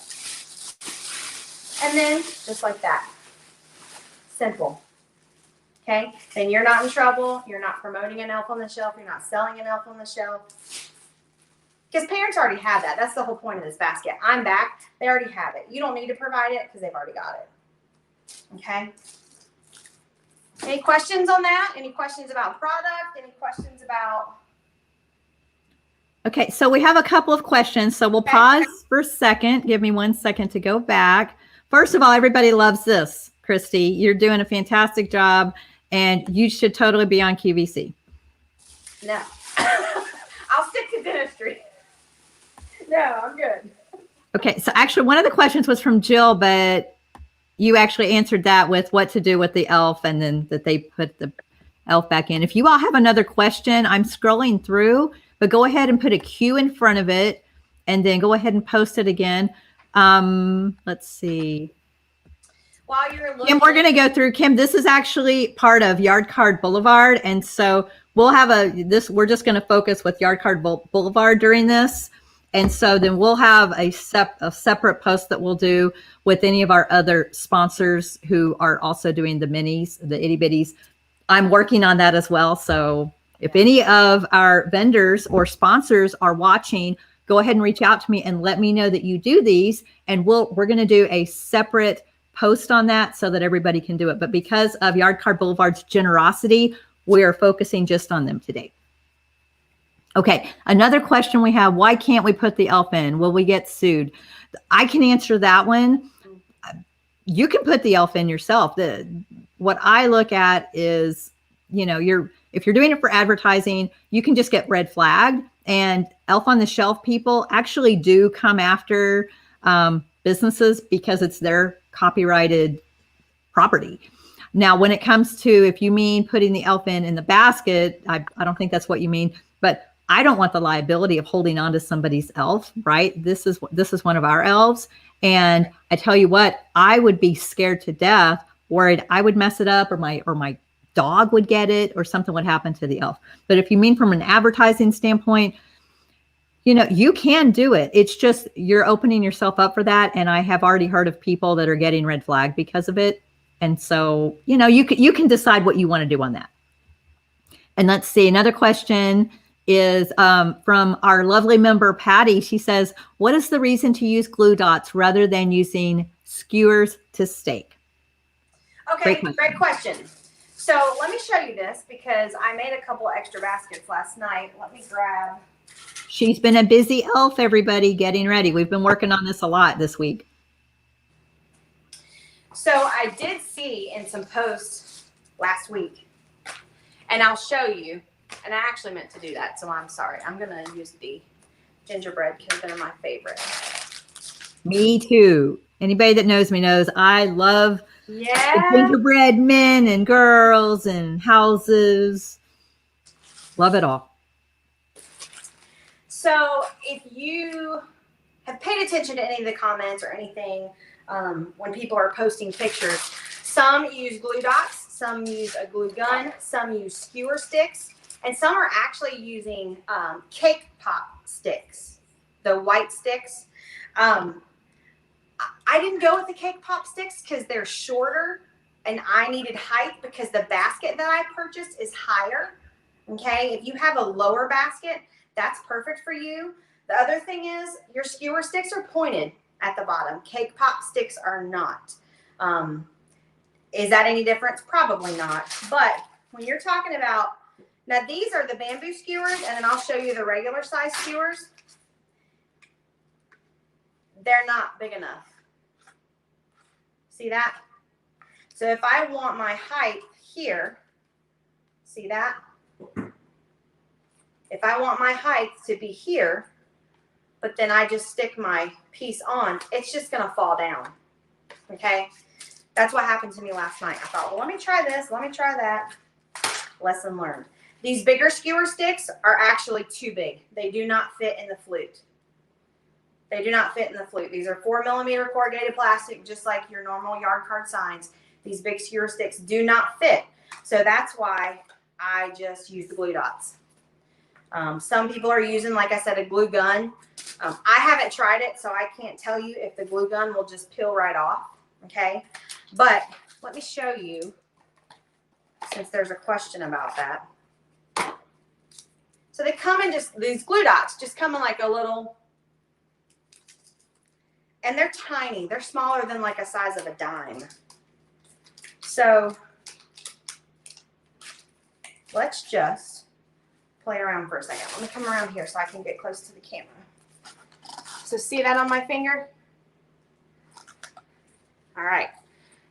Speaker 2: And then, just like that. Simple. Okay? Then you're not in trouble. You're not promoting an elf on the shelf. You're not selling an elf on the shelf. Because parents already have that. That's the whole point of this basket. I'm back. They already have it. You don't need to provide it because they've already got it. Okay? Any questions on that? Any questions about product? Any questions about...
Speaker 1: Okay, so we have a couple of questions. So we'll pause for a second. Give me 1 second to go back. First of all, everybody loves this, Kristi. You're doing a fantastic job, and you should totally be on QVC.
Speaker 2: No. I'll stick to dentistry. No, I'm good.
Speaker 1: Okay, so actually one of the questions was from Jill, but you actually answered that with what to do with the elf and then that they put the elf back in. If you all have another question, I'm scrolling through, but go ahead and put a Q in front of it and then go ahead and post it again. Let's see.
Speaker 2: While you're looking,
Speaker 1: Kim, we're going to go through, Kim, this is actually part of Yard Card Boulevard. And so we'll have we're just going to focus with Yard Card Boulevard during this. And so then we'll have a separate post that we'll do with any of our other sponsors who are also doing the minis, the itty bitties. I'm working on that as well. So if any of our vendors or sponsors are watching, go ahead and reach out to me and let me know that you do these. And we're going to do a separate post on that so that everybody can do it. But because of Yard Card Boulevard's generosity, we are focusing just on them today. Okay, another question we have, why can't we put the elf in? Will we get sued? I can answer that one. You can put the elf in yourself. What I look at is, you know, if you're doing it for advertising, you can just get red flagged. And elf on the shelf people actually do come after businesses because it's their copyrighted property. Now, when it comes to, if you mean putting the elf in the basket, I don't think that's what you mean, but I don't want the liability of holding on to somebody's elf, right? This is one of our elves. And I tell you what, I would be scared to death, worried I would mess it up or my dog would get it or something would happen to the elf. But if you mean from an advertising standpoint, you know, you can do it. It's just you're opening yourself up for that. And I have already heard of people that are getting red flagged because of it. And so, you know, you can decide what you want to do on that. And let's see, another question is from our lovely member, Patty. She says, what is the reason to use glue dots rather than using skewers to stake?
Speaker 2: Okay, great question. So let me show you this because I made a couple extra baskets last night. Let me grab.
Speaker 1: She's been a busy elf, everybody, getting ready. We've been working on this a lot this week.
Speaker 2: So I did see in some posts last week, and I'll show you, and I actually meant to do that, so I'm sorry. I'm going to use the gingerbread because they're my favorite.
Speaker 1: Me too. Anybody that knows me knows I love the gingerbread men and girls and houses. Love it all.
Speaker 2: So if you have paid attention to any of the comments or anything, when people are posting pictures, some use glue dots, some use a glue gun, some use skewer sticks, and some are actually using cake pop sticks, the white sticks. I didn't go with the cake pop sticks because they're shorter and I needed height because the basket that I purchased is higher. Okay, if you have a lower basket, that's perfect for you. The other thing is your skewer sticks are pointed at the bottom. Cake pop sticks are not. Is that any difference? Probably not. But when you're talking about, now these are the bamboo skewers, and then I'll show you the regular size skewers. They're not big enough. See that? So if I want my height here, see that? If I want my height to be here, but then I just stick my piece on, it's just going to fall down. Okay? That's what happened to me last night. I thought, well, let me try this. Let me try that. Lesson learned. These bigger skewer sticks are actually too big. They do not fit in the flute. They do not fit in the flute. These are 4mm corrugated plastic, just like your normal yard card signs. These big skewer sticks do not fit. So that's why I just use the glue dots. Some people are using, like I said, a glue gun. I haven't tried it, so I can't tell you if the glue gun will just peel right off. Okay, but let me show you, since there's a question about that. So they come in just, these glue dots just come in like a little, and they're tiny. They're smaller than like a size of a dime. So let's just play around for a second. Let me come around here so I can get close to the camera. So see that on my finger? All right.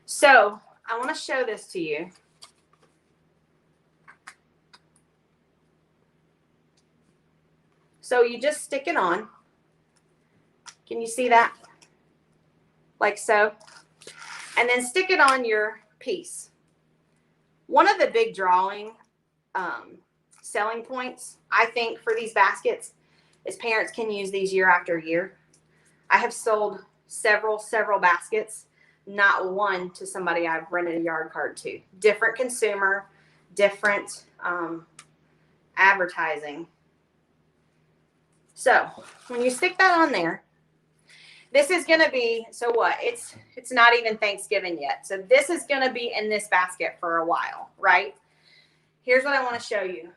Speaker 2: So I want to show this to you. So you just stick it on. Can you see that? Like so. And then stick it on your piece. One of the big drawing selling points, I think, for these baskets is parents can use these year after year. I have sold several baskets, not one to somebody I've rented a yard card to. Different consumer, different advertising. So when you stick that on there, this is going to be, so what? It's not even Thanksgiving yet. So this is going to be in this basket for a while, right? Here's what I want to show you.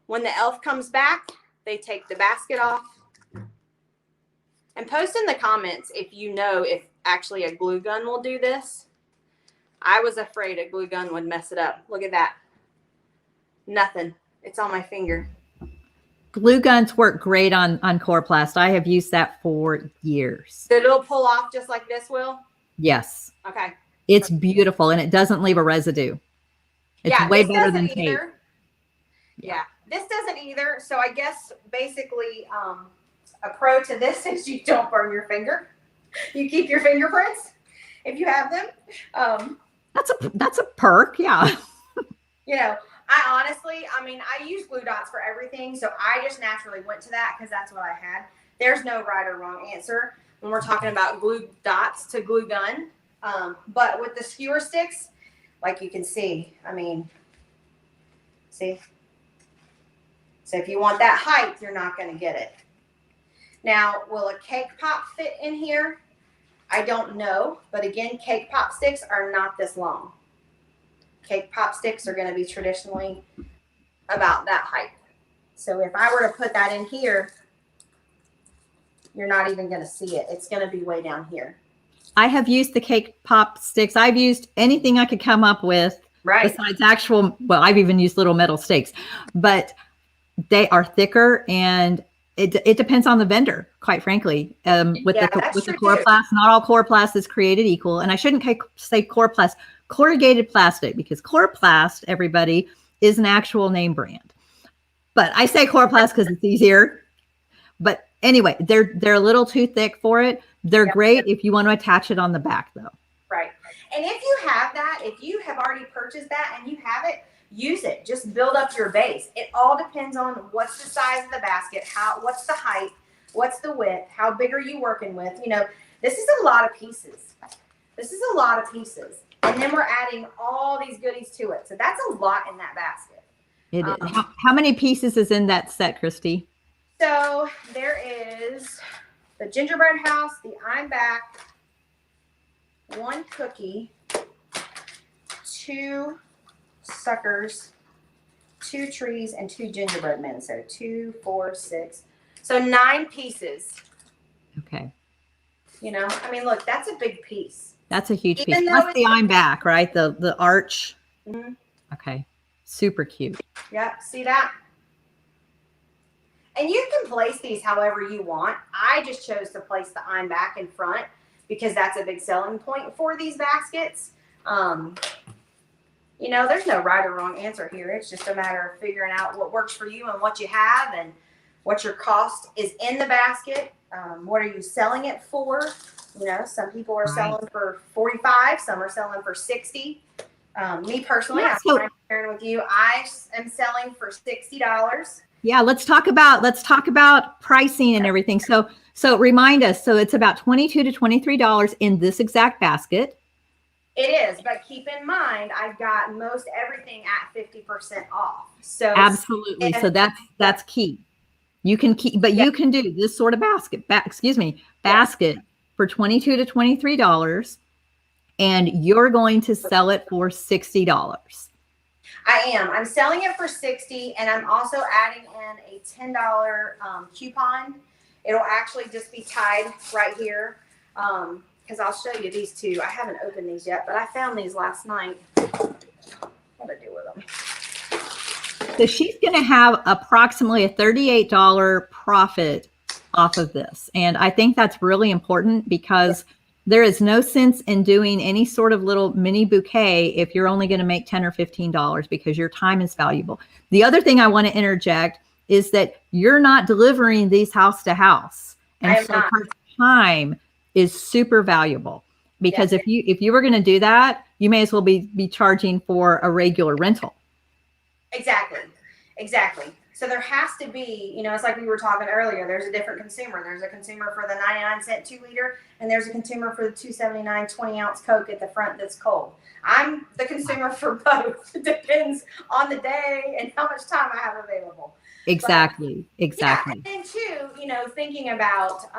Speaker 2: When the elf comes back, they take the basket off. And post in the comments if you know if actually a glue gun will do this. I was afraid a glue gun would mess it up. Look at that. Nothing. It's on my finger.
Speaker 1: Glue guns work great on Coroplast. I have used that for years.
Speaker 2: So it'll pull off just like this will?
Speaker 1: Yes.
Speaker 2: Okay.
Speaker 1: It's beautiful and it doesn't leave a residue. It's way better than tape.
Speaker 2: Yeah, this doesn't either. So I guess basically a pro to this is you don't burn your finger. You keep your fingerprints if you have them.
Speaker 1: That's a perk, yeah.
Speaker 2: You know, I use glue dots for everything. So I just naturally went to that because that's what I had. There's no right or wrong answer when we're talking about glue dots to glue gun. But with the skewer sticks, like you can see, see? So if you want that height, you're not going to get it. Now, will a cake pop fit in here? I don't know. But again, cake pop sticks are not this long. Cake pop sticks are going to be traditionally about that height. So if I were to put that in here, you're not even going to see it. It's going to be way down here.
Speaker 1: I have used the cake pop sticks. I've used anything I could come up with besides actual, well, I've even used little metal stakes, but they are thicker, and it depends on the vendor, quite frankly. With the Coroplast, not all Coroplast is created equal. And I shouldn't say Coroplast, corrugated plastic, because Coroplast, everybody, is an actual name brand. But I say Coroplast because it's easier. But anyway, they're a little too thick for it. They're great if you want to attach it on the back, though.
Speaker 2: Right. And if you have that, if you have already purchased that and you have it, use it. Just build up your base. It all depends on what's the size of the basket, what's the height, what's the width, how big are you working with. You know, this is a lot of pieces. This is a lot of pieces. And then we're adding all these goodies to it. So that's a lot in that basket.
Speaker 1: It is. How many pieces is in that set, Kristi?
Speaker 2: So there is the gingerbread house, the I'm back, 1 cookie, 2 suckers, 2 trees, and 2 gingerbread men. So 2, 4, 6. So 9 pieces.
Speaker 1: Okay.
Speaker 2: You know, I mean, look, that's a big piece.
Speaker 1: That's a huge piece. That's the I'm back, right? The arch.
Speaker 2: Mm-hmm.
Speaker 1: Okay. Super cute.
Speaker 2: Yeah. See that? And you can place these however you want. I just chose to place the I'm back in front because that's a big selling point for these baskets. You know, there's no right or wrong answer here. It's just a matter of figuring out what works for you and what you have and what your cost is in the basket. What are you selling it for? You know, some people are selling for $45. Some are selling for $60. Me personally, I'm sharing with you, I am selling for $60.
Speaker 1: Yeah, let's talk about pricing and everything. So remind us. So it's about $22 to $23 in this exact basket.
Speaker 2: It is, but keep in mind, I've got most everything at 50% off. So
Speaker 1: absolutely. So that's key. You can keep, but you can do this sort of basket for $22 to $23, and you're going to sell it for $60.
Speaker 2: I am. I'm selling it for $60, and I'm also adding in a $10 coupon. It'll actually just be tied right here. Because I'll show you these two. I haven't opened these yet, but I found these last night. What do I do with them?
Speaker 1: So she's going to have approximately a $38 profit off of this. And I think that's really important because there is no sense in doing any sort of little mini bouquet if you're only going to make $10 or $15 because your time is valuable. The other thing I want to interject is that you're not delivering these house to house. And so her time is super valuable because if you were going to do that, you may as well be charging for a regular rental.
Speaker 2: Exactly. So there has to be, you know, it's like we were talking earlier, there's a different consumer. There's a consumer for the 99-cent 2-liter, and there's a consumer for the $2.79 20-ounce Coke at the front that's cold. I'm the consumer for both. It depends on the day and how much time I have available.
Speaker 1: Exactly.
Speaker 2: Yeah, and then too, you know, thinking about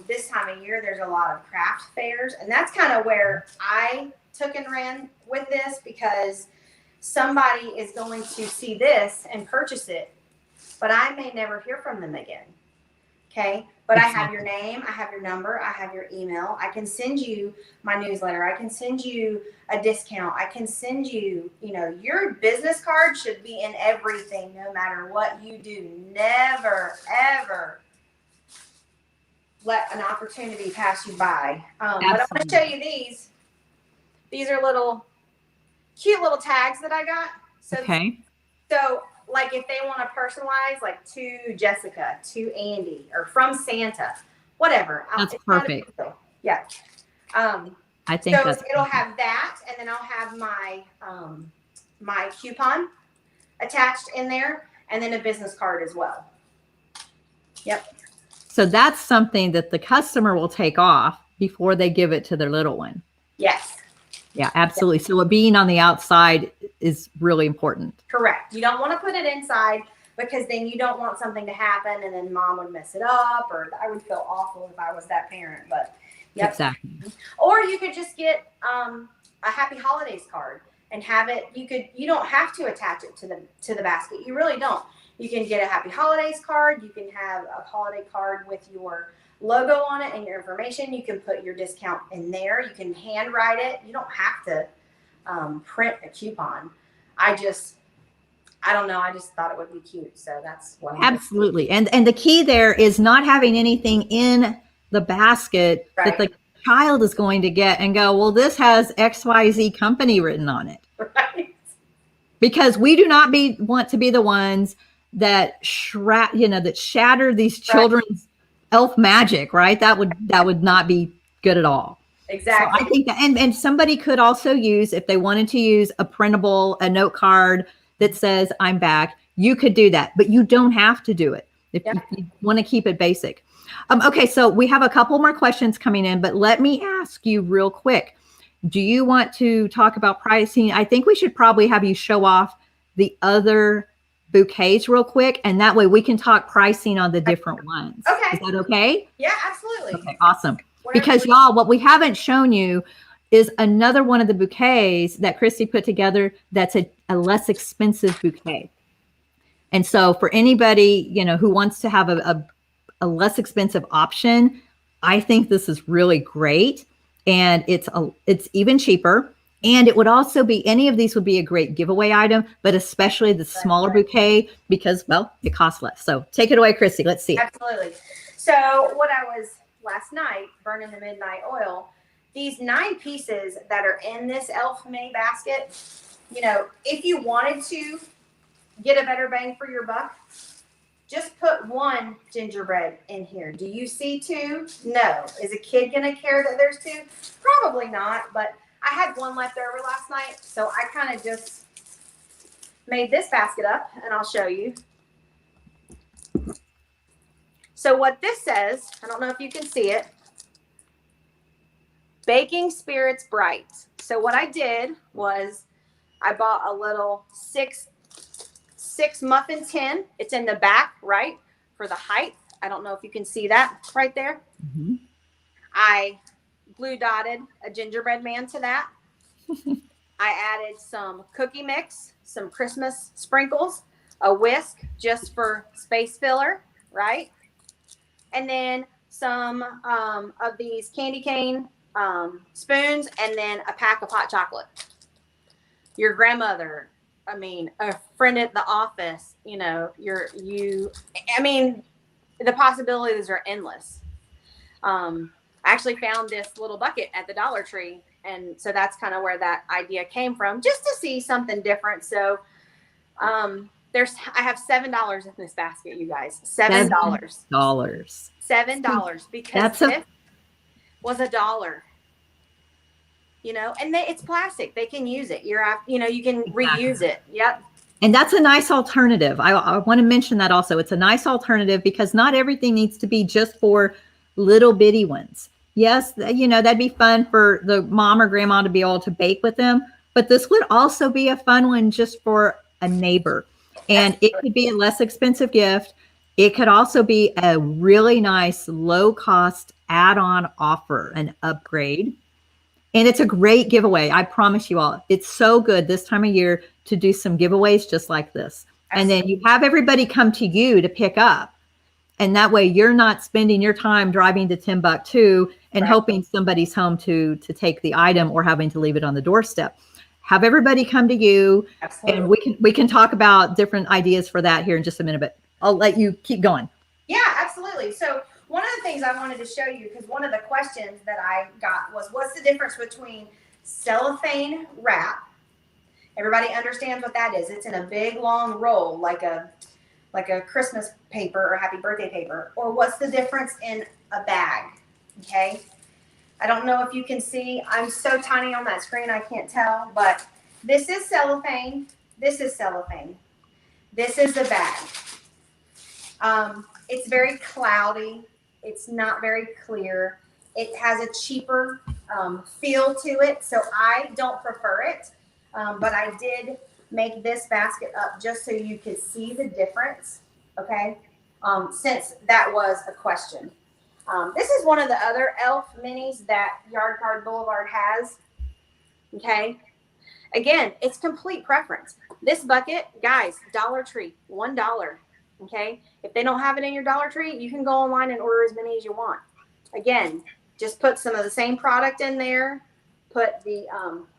Speaker 2: this time of year, there's a lot of craft fairs, and that's kind of where I took and ran with this because somebody is going to see this and purchase it, but I may never hear from them again. Okay. But I have your name, I have your number, I have your email. I can send you my newsletter. I can send you a discount. I can send you, you know, your business card should be in everything, no matter what you do. Never, ever let an opportunity pass you by. But I want to show you these. These are cute little tags that I got. So like if they want to personalize, like to Jessica, to Andy, or from Santa, whatever.
Speaker 1: That's perfect.
Speaker 2: Yeah.
Speaker 1: I think
Speaker 2: so it'll have that, and then I'll have my my coupon attached in there, and then a business card as well. Yep.
Speaker 1: So that's something that the customer will take off before they give it to their little one.
Speaker 2: Yes.
Speaker 1: Yeah, absolutely. So being on the outside is really important.
Speaker 2: Correct. You don't want to put it inside because then you don't want something to happen and then mom would mess it up, or I would feel awful if I was that parent. But
Speaker 1: exactly.
Speaker 2: Or you could just get a happy holidays card and have it. You don't have to attach it to the basket. You really don't. You can get a Happy Holidays card. You can have a holiday card with your logo on it and your information. You can put your discount in there. You can handwrite it. You don't have to print a coupon. I don't know. I just thought it would be cute. So that's what I'm
Speaker 1: Absolutely. Doing. And the key there is not having anything in the basket that the child is going to get and go, well, this has XYZ company written on it.
Speaker 2: Right.
Speaker 1: Because we do not want to be the ones that shatter these children's elf magic, right? That would not be good at all.
Speaker 2: Exactly.
Speaker 1: So I think that, and somebody could also use, if they wanted to use a printable, a note card that says I'm back, you could do that, but you don't have to do it if you want to keep it basic. Okay, so we have a couple more questions coming in, but let me ask you real quick. Do you want to talk about pricing? I think we should probably have you show off the other bouquets real quick, and that way we can talk pricing on the different ones.
Speaker 2: Okay.
Speaker 1: Is that okay?
Speaker 2: Yeah, absolutely.
Speaker 1: Okay, awesome. Because y'all, what we haven't shown you is another one of the bouquets that Kristi put together that's a less expensive bouquet. And so for anybody, who wants to have a less expensive option, I think this is really great. And it's even cheaper. And it would also be, any of these would be a great giveaway item, but especially the smaller bouquet because, well, it costs less. So take it away, Kristi. Let's see.
Speaker 2: Absolutely. So what I was last night, burning the midnight oil, these 9 pieces that are in this elf mini basket, if you wanted to get a better bang for your buck, just put 1 gingerbread in here. Do you see 2? No. Is a kid going to care that there's 2? Probably not, but I had 1 left over last night, so I kind of just made this basket up, and I'll show you. So what this says, I don't know if you can see it, Baking Spirits Bright. So what I did was I bought a little 6 muffin tin. It's in the back, right, for the height. I don't know if you can see that right there. Mm-hmm. I glue dotted a gingerbread man to that. I added some cookie mix, some Christmas sprinkles, a whisk just for space filler, right? And then some of these candy cane spoons, and then a pack of hot chocolate. Your grandmother, a friend at the office, the possibilities are endless. I actually found this little bucket at the Dollar Tree, and so that's kind of where that idea came from, just to see something different. So I have $7 in this basket, you guys. $7. $7 because this was $1. And it's plastic. They can use it. You can reuse it. Yep.
Speaker 1: And that's a nice alternative. I want to mention that also. It's a nice alternative because not everything needs to be just for little bitty ones. Yes, that'd be fun for the mom or grandma to be able to bake with them. But this would also be a fun one just for a neighbor. And it could be a less expensive gift. It could also be a really nice low cost add-on offer, an upgrade. And it's a great giveaway. I promise you all, it's so good this time of year to do some giveaways just like this. Absolutely. And then you have everybody come to you to pick up. And that way you're not spending your time driving to Timbuktu and hoping somebody's home to take the item or having to leave it on the doorstep. Have everybody come to you. Absolutely. And we can talk about different ideas for that here in just a minute, but I'll let you keep going.
Speaker 2: Yeah, absolutely. So one of the things I wanted to show you, because one of the questions that I got was, what's the difference between cellophane wrap? Everybody understands what that is. It's in a big long roll, like a Christmas paper or happy birthday paper. Or what's the difference in a bag? Okay. I don't know if you can see. I'm so tiny on that screen, I can't tell. But this is cellophane. This is cellophane. This is the bag. It's very cloudy. It's not very clear. It has a cheaper feel to it. So I don't prefer it. But I did make this basket up just so you could see the difference. Okay. Since that was a question. This is one of the other elf minis that Yard Card Boulevard has. Okay. Again, it's complete preference. This bucket, guys, Dollar Tree, $1. Okay. If they don't have it in your Dollar Tree, you can go online and order as many as you want. Again, just put some of the same product in there. Put the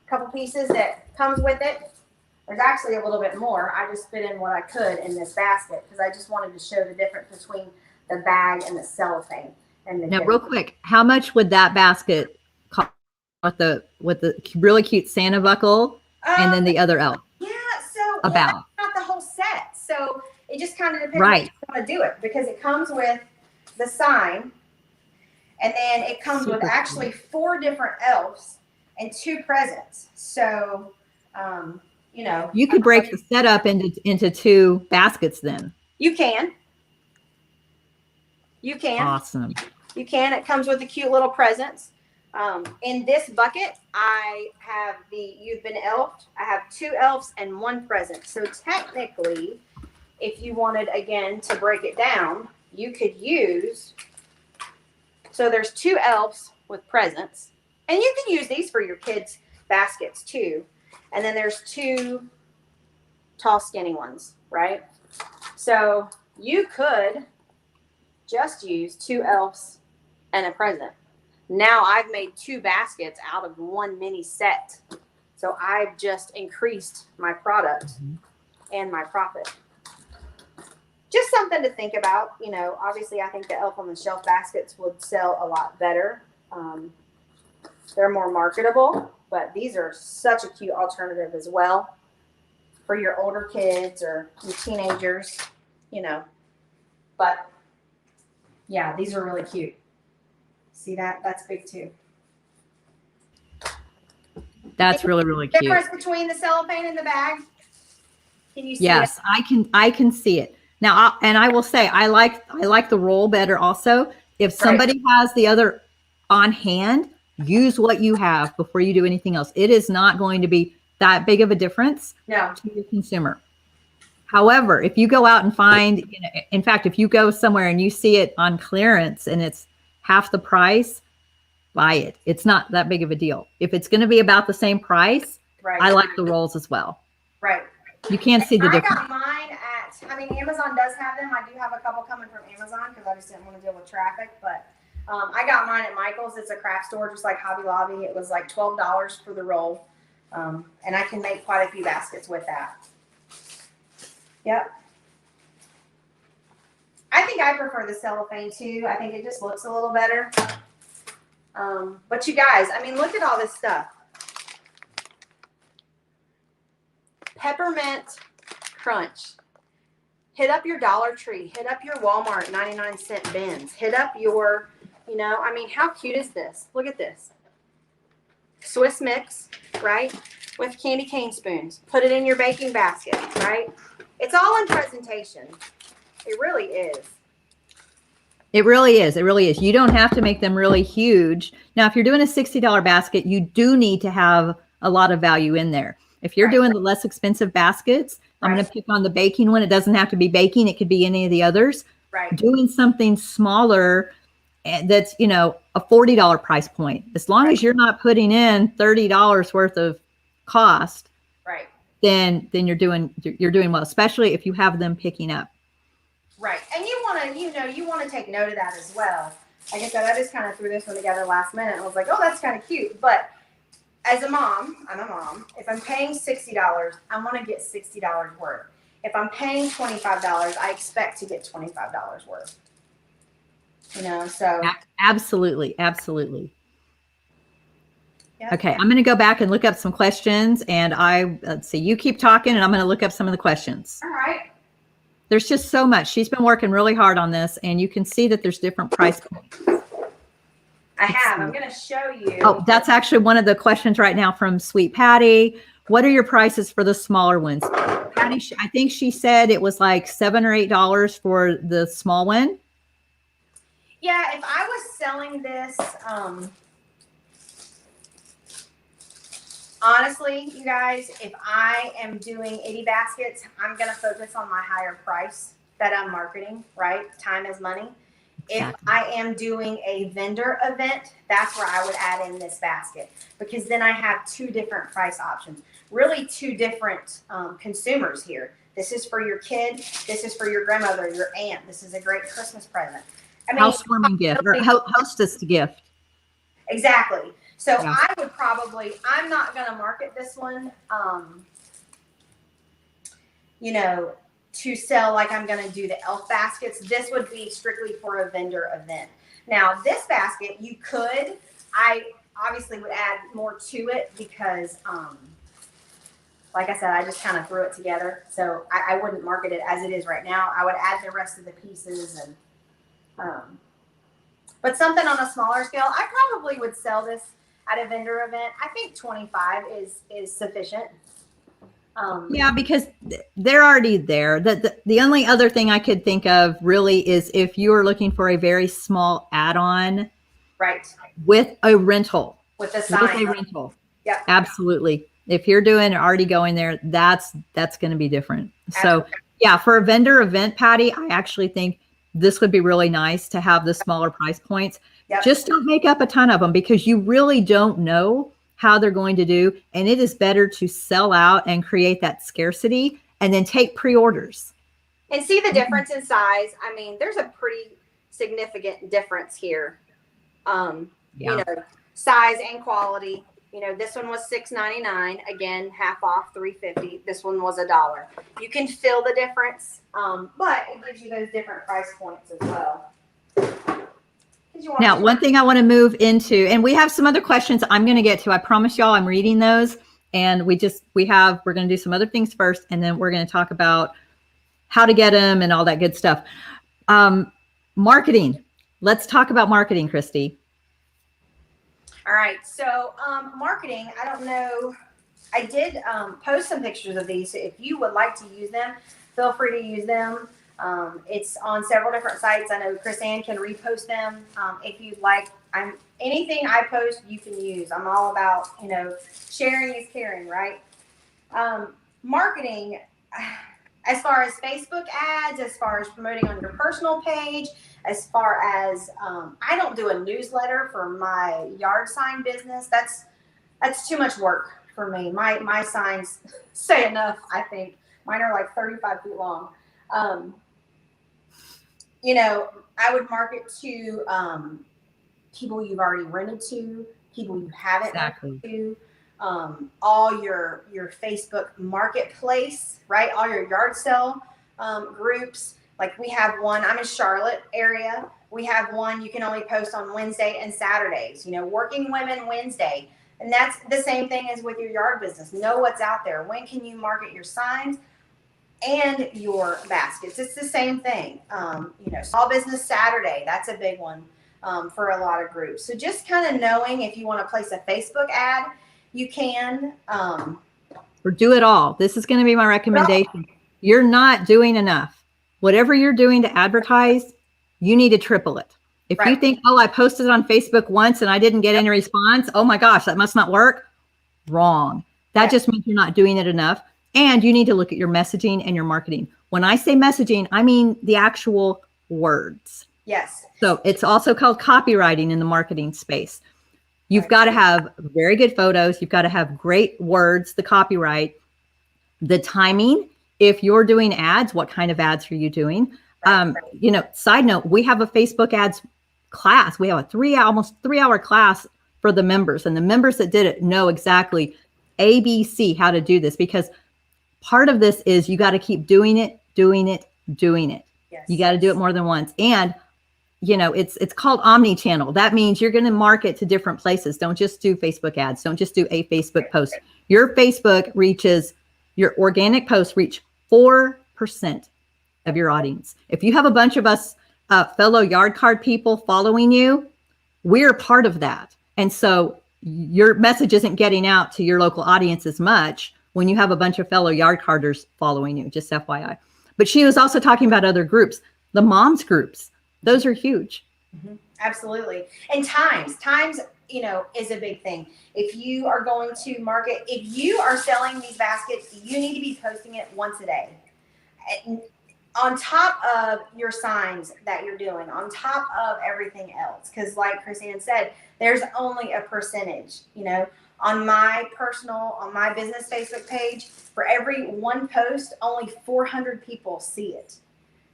Speaker 2: couple pieces that comes with it. There's actually a little bit more. I just fit in what I could in this basket because I just wanted to show the difference between the bag and the cellophane. And
Speaker 1: now, real quick, how much would that basket cost with the really cute Santa buckle and then the other elf?
Speaker 2: Yeah, so
Speaker 1: about
Speaker 2: not the whole set. So it just kind of depends
Speaker 1: right.
Speaker 2: how you want to do it because it comes with the sign, and then it comes with actually 4 different elves and 2 presents. So, you know,
Speaker 1: you could break the setup into 2 baskets. Then
Speaker 2: you can. You can.
Speaker 1: Awesome.
Speaker 2: You can. It comes with the cute little presents. In this bucket, I have the You've Been Elfed. I have 2 elves and 1 present. So technically, if you wanted, again, to break it down, you could use, so there's 2 elves with presents. And you can use these for your kids' baskets too. And then there's 2 tall, skinny ones, right? So you could just use 2 elves and a present. Now I've made 2 baskets out of 1 mini set. So I've just increased my product and my profit. Just something to think about. You know, obviously I think the elf on the shelf baskets would sell a lot better. They're more marketable, but these are such a cute alternative as well for your older kids or your teenagers, you know. But yeah, these are really cute. See that? That's big too.
Speaker 1: That's really, really cute.
Speaker 2: Difference between the cellophane and the bag? Can you see
Speaker 1: yes,
Speaker 2: it?
Speaker 1: I can see it. Now, I will say I like the roll better also. If somebody has the other on hand, use what you have before you do anything else. It is not going to be that big of a difference to the consumer. However, if you go out and find, you know, in fact, if you go somewhere and you see it on clearance and it's half the price, buy it. It's not that big of a deal. If it's going to be about the same price, I like the rolls as well.
Speaker 2: Right.
Speaker 1: You can't see the difference.
Speaker 2: I got mine at, I mean, Amazon does have them. I do have a couple coming from Amazon because I just didn't want to deal with traffic, but I got mine at Michael's. It's a craft store, just like Hobby Lobby. It was like $12 for the roll. And I can make quite a few baskets with that. Yep. I think I prefer the cellophane too. I think it just looks a little better. But you guys, I mean, look at all this stuff. Peppermint Crunch. Hit up your Dollar Tree. Hit up your Walmart 99-cent bins. Hit up your, you know, I mean, how cute is this? Look at this. Swiss mix, right? With candy cane spoons. Put it in your baking basket, right? It's all in presentation. It really is.
Speaker 1: It really is. It really is. You don't have to make them really huge. Now, if you're doing a $60 basket, you do need to have a lot of value in there. If you're doing the less expensive baskets, I'm going to pick on the baking one. It doesn't have to be baking. It could be any of the others.
Speaker 2: Right.
Speaker 1: Doing something smaller that's, you know, a $40 price point. As long as you're not putting in $30 worth of cost, then you're doing well, especially if you have them picking up. Right.
Speaker 2: And you want to, you know, you want to take note of that as well. Like I said, I just kind of threw this one together last minute and was like, oh, that's kind of cute. But as a mom, I'm a mom. If I'm paying $60, I want to get $60 worth. If I'm paying $25, I expect to get $25 worth. You know, so.
Speaker 1: Absolutely. Absolutely.
Speaker 2: Yep.
Speaker 1: Okay. I'm going to go back and look up some questions, and let's see, you keep talking and I'm going to look up some of the questions.
Speaker 2: All right.
Speaker 1: There's just so much. She's been working really hard on this, and you can see that there's different price points.
Speaker 2: I have. I'm going to show you.
Speaker 1: Oh, that's actually one of the questions right now from Sweet Patty. What are your prices for the smaller ones? Patty, I think she said it was like $7 or $8 for the small one.
Speaker 2: Yeah, if I was selling this, honestly, you guys, if I am doing Itty baskets, I'm going to focus on my higher price that I'm marketing, right? Time is money. If I am doing a vendor event, that's where I would add in this basket, because then I have 2 different price options. really two different consumers here. This is for your kid. This is for your grandmother, your aunt. This is a great Christmas present. I mean,
Speaker 1: housewarming gift or hostess gift.
Speaker 2: Exactly. So
Speaker 1: Yeah.
Speaker 2: I would probably, I'm not going to market this one, you know, to sell like I'm going to do the elf baskets. This would be strictly for a vendor event. Now, this basket, you could, I obviously would add more to it because, like I said, I just kind of threw it together. So I wouldn't market it as it is right now. I would add the rest of the pieces and, but something on a smaller scale, I probably would sell this at a vendor event. I think 25 is sufficient.
Speaker 1: Yeah, because they're already there. The only other thing I could think of really is if you are looking for a very small add-on,
Speaker 2: right,
Speaker 1: with a rental,
Speaker 2: with a sign,
Speaker 1: with a rental.
Speaker 2: Yeah,
Speaker 1: absolutely. If you're doing already going there, that's going to be different.
Speaker 2: Absolutely.
Speaker 1: So yeah, for a vendor event, Patty, I actually think this would be really nice to have the smaller price points.
Speaker 2: Yep.
Speaker 1: Just don't make up a ton of them because you really don't know how they're going to do. And it is better to sell out and create that scarcity and then take pre-orders.
Speaker 2: And see the difference in size. I mean, there's a pretty significant difference here. You know, size and quality. You know, this one was $6.99. Again, half off, $3.50. This one was $1. You can feel the difference, but it gives you those different price points as well.
Speaker 1: Now, one thing I want to move into, and we have some other questions I'm going to get to. I promise y'all I'm reading those. And we're going to do some other things first, and then we're going to talk about how to get them and all that good stuff. Marketing. Let's talk about marketing, Kristi.
Speaker 2: All right. So marketing, I don't know. I did post some pictures of these. So if you would like to use them, feel free to use them. It's on several different sites. I know Chris Ann can repost them. If you'd like, anything I post, you can use. I'm all about, you know, sharing is caring, right? Marketing, as far as Facebook ads, as far as promoting on your personal page, as far as, I don't do a newsletter for my yard sign business. That's too much work for me. My signs say enough, I think. Mine are like 35 feet long. You know, I would market to people you've already rented to, people you haven't rented to, all your Facebook marketplace, right? All your yard sale groups. Like we have one, I'm in Charlotte area. We have one you can only post on Wednesday and Saturdays, you know, Working Women Wednesday. And that's the same thing as with your yard business. Know what's out there. When can you market your signs and your baskets? It's the same thing. You know, Small Business Saturday, that's a big one for a lot of groups. So just kind of knowing if you want to place a Facebook ad, you can.
Speaker 1: Or do it all. This is going to be my recommendation. You're not doing enough. Whatever you're doing to advertise, you need to triple it. If you think, oh, I posted on Facebook once and I didn't get any response, oh my gosh, that must not work. Wrong. That just means you're not doing it enough. And you need to look at your messaging and your marketing. When I say messaging, I mean the actual words.
Speaker 2: Yes.
Speaker 1: So it's also called copywriting in the marketing space. You've got to have very good photos. You've got to have great words, the copyright, the timing. If you're doing ads, what kind of ads are you doing? You know, side note, we have a Facebook ads class. We have a almost 3 hour class for the members, and the members that did it know exactly ABC how to do this, because part of this is you got to keep doing it. Yes. You got to do it more than once. And you know, it's called omni-channel. That means you're going to market to different places. Don't just do Facebook ads. Don't just do a Facebook post. Your Facebook reaches, your organic posts reach 4% of your audience. If you have a bunch of us fellow yard card people following you, we're part of that. And so your message isn't getting out to your local audience as much when you have a bunch of fellow yard carders following you, just FYI. But she was also talking about other groups, the moms groups. Those are huge.
Speaker 2: Mm-hmm. Absolutely. And times, you know, is a big thing. If you are going to market, if you are selling these baskets, you need to be posting it once a day. And on top of your signs that you're doing, on top of everything else. Because like Chris Ann said, there's only a percentage, you know. On my business Facebook page, for every one post, only 400 people see it.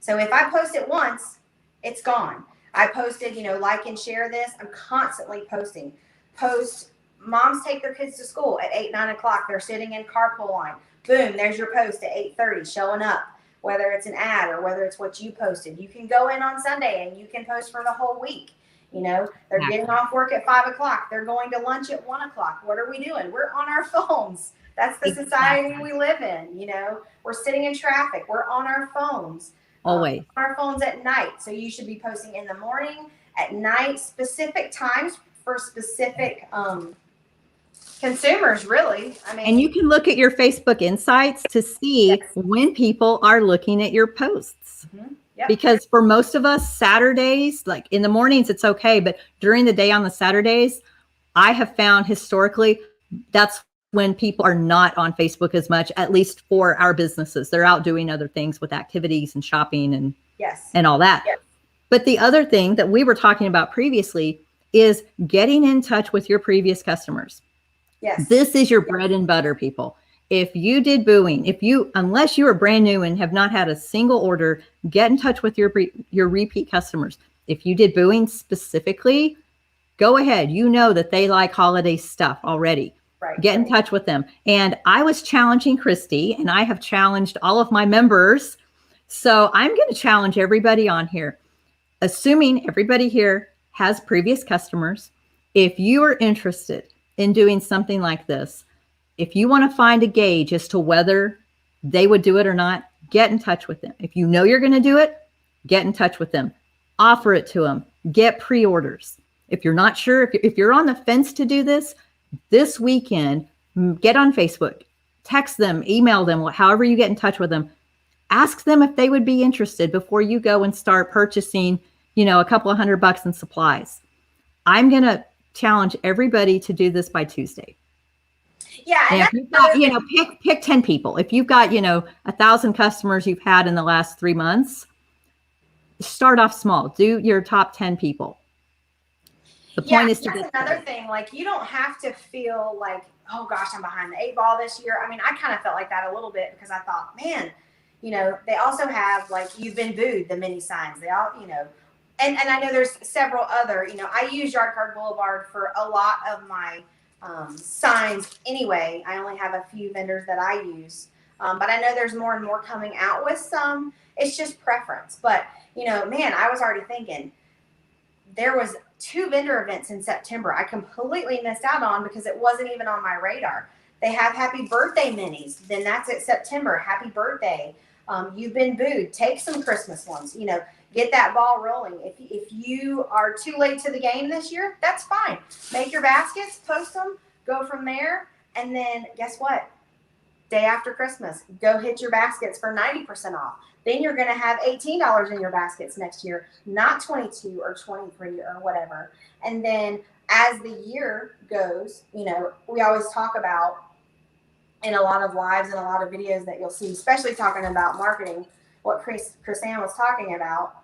Speaker 2: So if I post it once, it's gone. I posted, like and share this. I'm constantly posting. Moms take their kids to school at 8, 9 o'clock. They're sitting in carpool line. Boom, there's your post at 8:30 showing up, whether it's an ad or whether it's what you posted. You can go in on Sunday and you can post for the whole week. They're getting off work at 5 o'clock. They're going to lunch at 1 o'clock. What are we doing? We're on our phones. That's the society we live in. We're sitting in traffic. We're on our phones.
Speaker 1: Always.
Speaker 2: On our phones at night. So you should be posting in the morning, at night, specific times for specific consumers, really.
Speaker 1: And you can look at your Facebook insights to see when people are looking at your posts.
Speaker 2: Mm-hmm. Yep.
Speaker 1: Because for most of us, Saturdays, like in the mornings, it's okay. But during the day on the Saturdays, I have found historically that's when people are not on Facebook as much, at least for our businesses. They're out doing other things with activities and shopping and all that.
Speaker 2: Yes.
Speaker 1: But the other thing that we were talking about previously is getting in touch with your previous customers.
Speaker 2: Yes.
Speaker 1: This is your bread and butter, people. If you did booing, unless you are brand new and have not had a single order, get in touch with your repeat customers. If you did booing specifically, go ahead. You know that they like holiday stuff already.
Speaker 2: Right.
Speaker 1: Get in touch with them. And I was challenging Kristi, and I have challenged all of my members. So I'm going to challenge everybody on here, assuming everybody here has previous customers. If you are interested in doing something like this, if you want to find a gauge as to whether they would do it or not, get in touch with them. If you know you're going to do it, get in touch with them. Offer it to them. Get pre-orders. If you're not sure, if you're on the fence to do this weekend, get on Facebook, text them, email them, however you get in touch with them. Ask them if they would be interested before you go and start purchasing, a couple of $100 in supplies. I'm going to challenge everybody to do this by Tuesday.
Speaker 2: Yeah.
Speaker 1: And if you've got, pick 10 people. If you've got, 1,000 customers you've had in the last 3 months, start off small. Do your top 10 people. The point is to
Speaker 2: that's another thing. Like, you don't have to feel like, oh gosh, I'm behind the 8 ball this year. I kind of felt like that a little bit because I thought, man, they also have like, you've been booed, the mini signs. They all, and I know there's several other, I use Yard Card Boulevard for a lot of my signs anyway. I only have a few vendors that I use, but I know there's more and more coming out with some. It's just preference. But, man, I was already thinking there was 2 vendor events in September I completely missed out on because it wasn't even on my radar. They have happy birthday minis. Then that's at September. Happy birthday. You've been booed. Take some Christmas ones. Get that ball rolling. If you are too late to the game this year, that's fine. Make your baskets, post them, go from there. And then guess what? Day after Christmas, go hit your baskets for 90% off. Then you're going to have $18 in your baskets next year, not 22 or 23 or whatever. And then as the year goes, we always talk about in a lot of lives and a lot of videos that you'll see, especially talking about marketing, what Krisanne was talking about.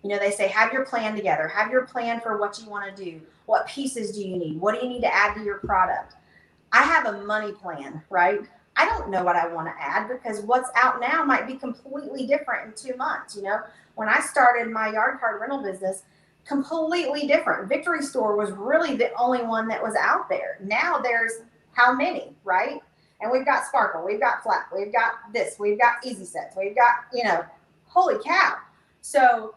Speaker 2: They say, have your plan together. Have your plan for what you want to do. What pieces do you need? What do you need to add to your product? I have a money plan, right? I don't know what I want to add because what's out now might be completely different in 2 months. When I started my yard card rental business, completely different. Victory Store was really the only one that was out there. Now there's how many, right? And we've got Sparkle, we've got Flat, we've got this, we've got Easy Sets, we've got, holy cow. So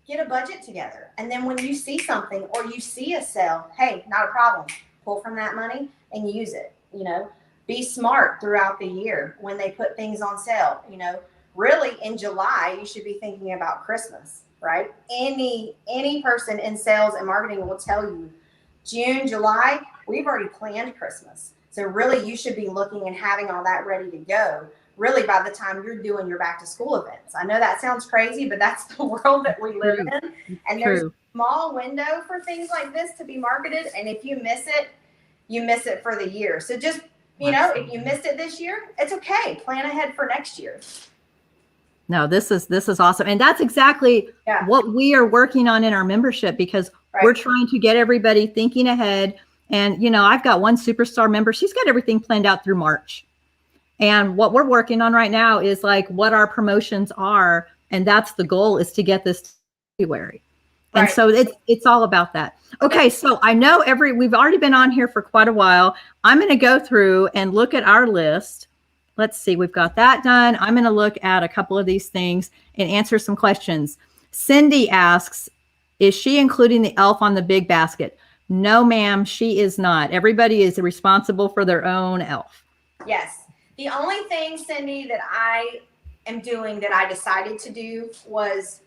Speaker 2: get a budget together. And then when you see something or you see a sale, hey, not a problem. Pull from that money and use it. Be smart throughout the year when they put things on sale. Really in July, you should be thinking about Christmas, right? Any person in sales and marketing will tell you June, July, we've already planned Christmas. So really you should be looking and having all that ready to go really by the time you're doing your back to school events. I know that sounds crazy, but that's the world that we live in. And there's a small window for things like this to be marketed. And if you miss it, you miss it for the year. So just, if you missed it this year, it's okay. Plan ahead for next year.
Speaker 1: No, this is awesome. And that's exactly what we are working on in our membership because we're trying to get everybody thinking ahead And, I've got one superstar member. She's got everything planned out through March. And what we're working on right now is like what our promotions are. And that's the goal, is to get this to February. And
Speaker 2: Right.
Speaker 1: so it's all about that. Okay. So I know we've already been on here for quite a while. I'm going to go through and look at our list. Let's see. We've got that done. I'm going to look at a couple of these things and answer some questions. Cindy asks, is she including the elf on the big basket? No, ma'am, she is not. Everybody is responsible for their own elf.
Speaker 2: Yes. The only thing, Cindy, that I am doing that I decided to do was,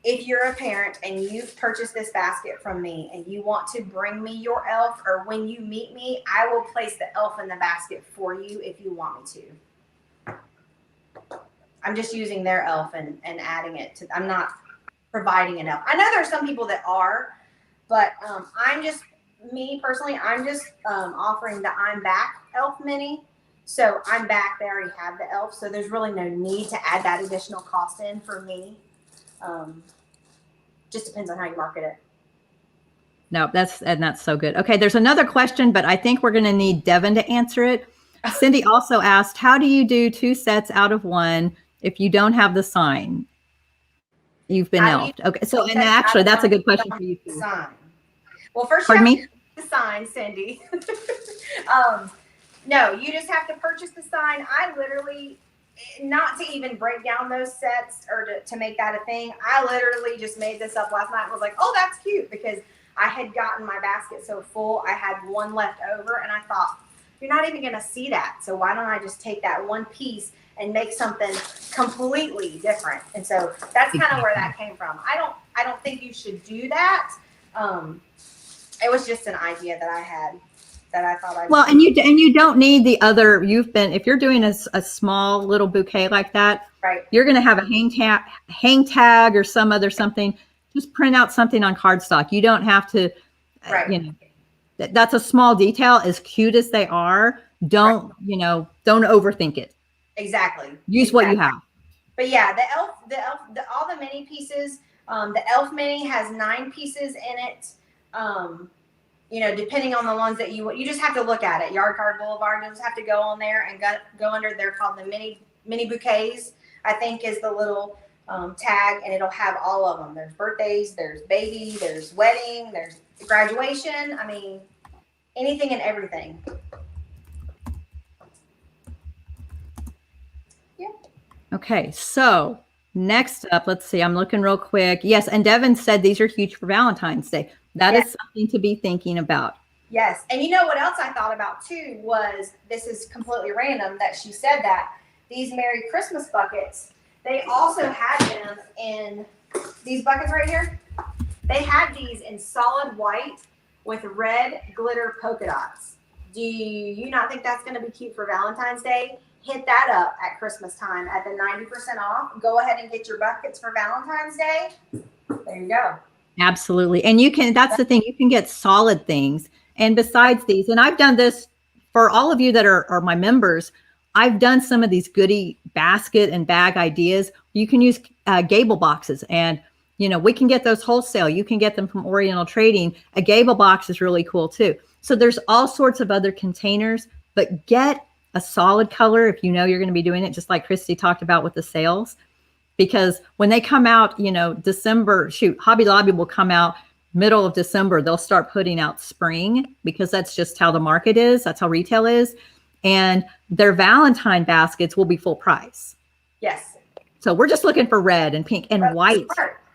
Speaker 2: if you're a parent and you've purchased this basket from me and you want to bring me your elf, or when you meet me, I will place the elf in the basket for you if you want me to. I'm just using their elf and adding it to, I'm not providing an elf. I know there are some people that are, but me personally, I'm just offering the I'm Back elf mini. So I'm Back, they already have the elf, so there's really no need to add that additional cost in for me. Just depends on how you market it.
Speaker 1: No, that's so good. Okay, there's another question, but I think we're going to need Devin to answer it. Cindy also asked, how do you do 2 sets out of 1 if you don't have the sign? You've been elfed. Okay, so and actually, that's a good question for you too.
Speaker 2: Sign. Well, first
Speaker 1: Pardon me?
Speaker 2: the sign, Cindy. No, you just have to purchase the sign. I literally, not to even break down those sets or to make that a thing, I literally just made this up last night and was like, oh, that's cute, because I had gotten my basket so full, I had one left over, and I thought, you're not even going to see that. So why don't I just take that one piece and make something completely different? And so that's kind of where that came from. I don't think you should do that. It was just an idea that I had that I thought
Speaker 1: Well, and you don't need the other. If you're doing a small little bouquet like that,
Speaker 2: right,
Speaker 1: you're going to have a hang tag or some other something. Just print out something on cardstock. You don't have to,
Speaker 2: right.
Speaker 1: That's a small detail. As cute as they are, don't overthink it.
Speaker 2: Exactly.
Speaker 1: Use what you have.
Speaker 2: But yeah, all the mini pieces. The elf mini has 9 pieces in it. Depending on the ones that you just have to look at it. Yard Card Boulevard, you just have to go on there and go under. They're called the mini bouquets, I think, is the little tag, and it'll have all of them. There's birthdays, there's baby, there's wedding, there's graduation. I mean, anything and everything. Yeah.
Speaker 1: Okay, so next up, let's see. I'm looking real quick. Yes, and Devin said these are huge for Valentine's Day. That is something to be thinking about.
Speaker 2: Yes. And you know what else I thought about too was, this is completely random that she said that, these Merry Christmas buckets, they also had them in these buckets right here. They had these in solid white with red glitter polka dots. Do you not think that's going to be cute for Valentine's Day? Hit that up at Christmas time at the 90% off. Go ahead and get your buckets for Valentine's Day. There you go.
Speaker 1: Absolutely. And that's the thing, you can get solid things. And besides these, and I've done this for all of you that are my members, I've done some of these goodie basket and bag ideas. You can use gable boxes, and we can get those wholesale. You can get them from Oriental Trading. A gable box is really cool too. So there's all sorts of other containers, but get a solid color if you're going to be doing it, just like Kristi talked about with the sales. Because when they come out, December, Hobby Lobby will come out middle of December. They'll start putting out spring, because that's just how the market is. That's how retail is. And their Valentine baskets will be full price.
Speaker 2: Yes.
Speaker 1: So we're just looking for red and pink and white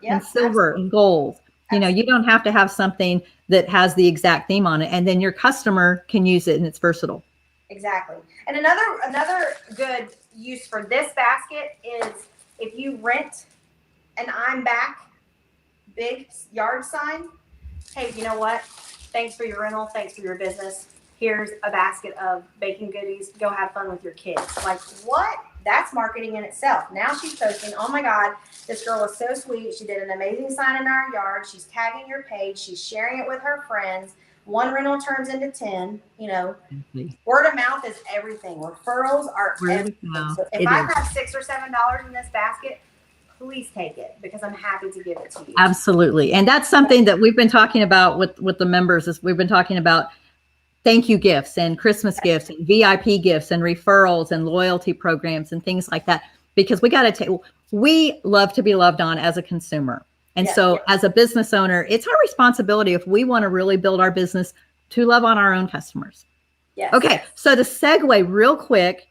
Speaker 1: and silver and gold. You don't have to have something that has the exact theme on it. And then your customer can use it, and it's versatile.
Speaker 2: Exactly. And another good use for this basket is, if you rent an I'm Back big yard sign, hey, you know what? Thanks for your rental. Thanks for your business. Here's a basket of baking goodies. Go have fun with your kids. Like, what? That's marketing in itself. Now she's posting, oh my God, this girl is so sweet. She did an amazing sign in our yard. She's tagging your page. She's sharing it with her friends. One rental turns into 10, Word of mouth is everything. Referrals are everything. So if I have $6 or $7 in this basket, please take it because I'm happy to give it to you.
Speaker 1: Absolutely. And that's something that we've been talking about with the members is we've been talking about thank you gifts and Christmas gifts and VIP gifts and referrals and loyalty programs and things like that, because we love to be loved on as a consumer. And so as a business owner, it's our responsibility if we want to really build our business to love on our own customers.
Speaker 2: Yes.
Speaker 1: Okay. So to segue real quick,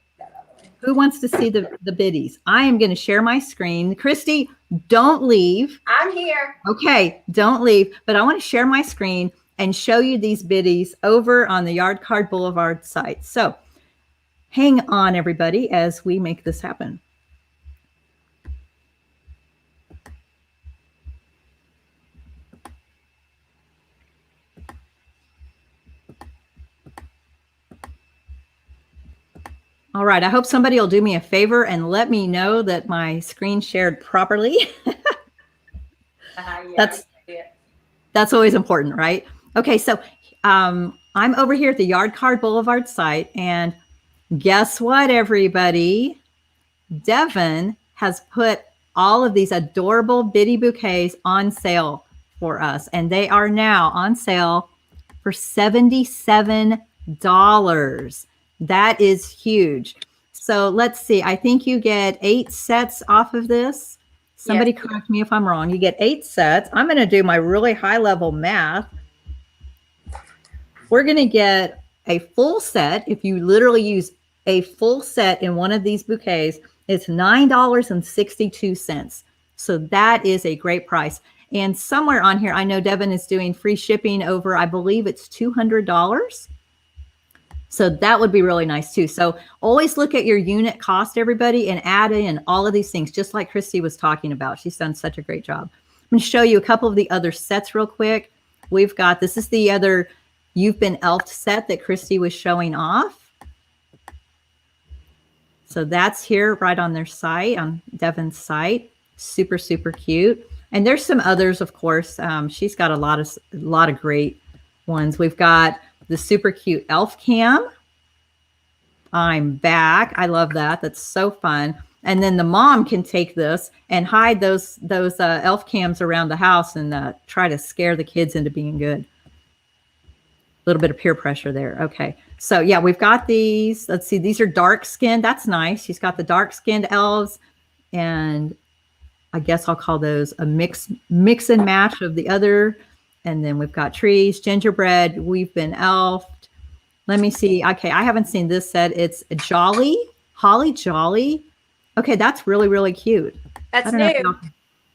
Speaker 1: who wants to see the biddies? I am going to share my screen. Kristi, don't leave.
Speaker 2: I'm here.
Speaker 1: Okay. Don't leave, but I want to share my screen and show you these biddies over on the Yard Card Boulevard site. So hang on, everybody, as we make this happen. All right, I hope somebody will do me a favor and let me know that my screen shared properly. That's always important, right? Okay, so I'm over here at the Yard Card Boulevard site, and guess what, everybody? Devin has put all of these adorable bitty bouquets on sale for us, and they are now on sale for $77. That is huge. So let's see. I think you get 8 sets off of this. Somebody correct me if I'm wrong. You get 8 sets. I'm going to do my really high level math. We're going to get a full set. If you literally use a full set in one of these bouquets, it's $9.62. So that is a great price. And somewhere on here, I know Devin is doing free shipping over, I believe it's $200. So that would be really nice too. So always look at your unit cost, everybody, and add in all of these things, just like Kristi was talking about. She's done such a great job. I'm going to show you a couple of the other sets real quick. We've got, this is the other You've Been Elfed set that Kristi was showing off. So that's here right on their site, on Devin's site. Super, super cute. And there's some others, of course. She's got a lot of great ones. We've got the super cute elf cam. I'm back. I love that. That's so fun. And then the mom can take this and hide those elf cams around the house and try to scare the kids into being good. A little bit of peer pressure there. Okay. So yeah, we've got these. Let's see. These are dark skinned. That's nice. She's got the dark skinned elves, and I guess I'll call those a mix and match of the other. And then we've got trees, gingerbread, We've Been Elfed. Let me see. Okay, I haven't seen this set. It's Jolly, Holly Jolly. Okay, that's really, really cute.
Speaker 2: That's new.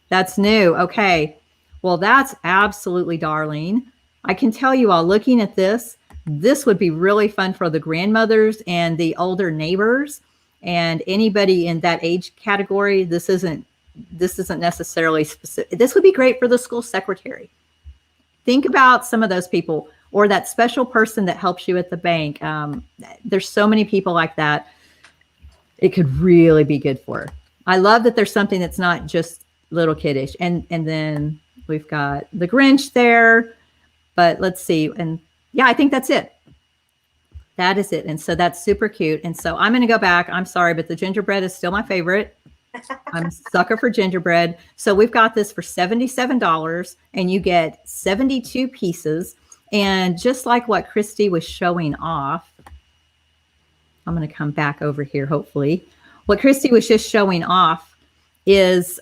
Speaker 1: That's new. Okay. Well, that's absolutely darling. I can tell you all, looking at this would be really fun for the grandmothers and the older neighbors and anybody in that age category. This isn't necessarily specific. This would be great for the school secretary. Think about some of those people, or that special person that helps you at the bank. There's so many people like that. It could really be good for. I love that there's something that's not just little kiddish. And then we've got the Grinch there, but let's see. And yeah, I think that's it. That is it. And so that's super cute. And so I'm going to go back. I'm sorry, but the gingerbread is still my favorite. I'm a sucker for gingerbread. So we've got this for $77, and you get 72 pieces. And just like what Kristi was showing off, I'm going to come back over here, hopefully. What Kristi was just showing off is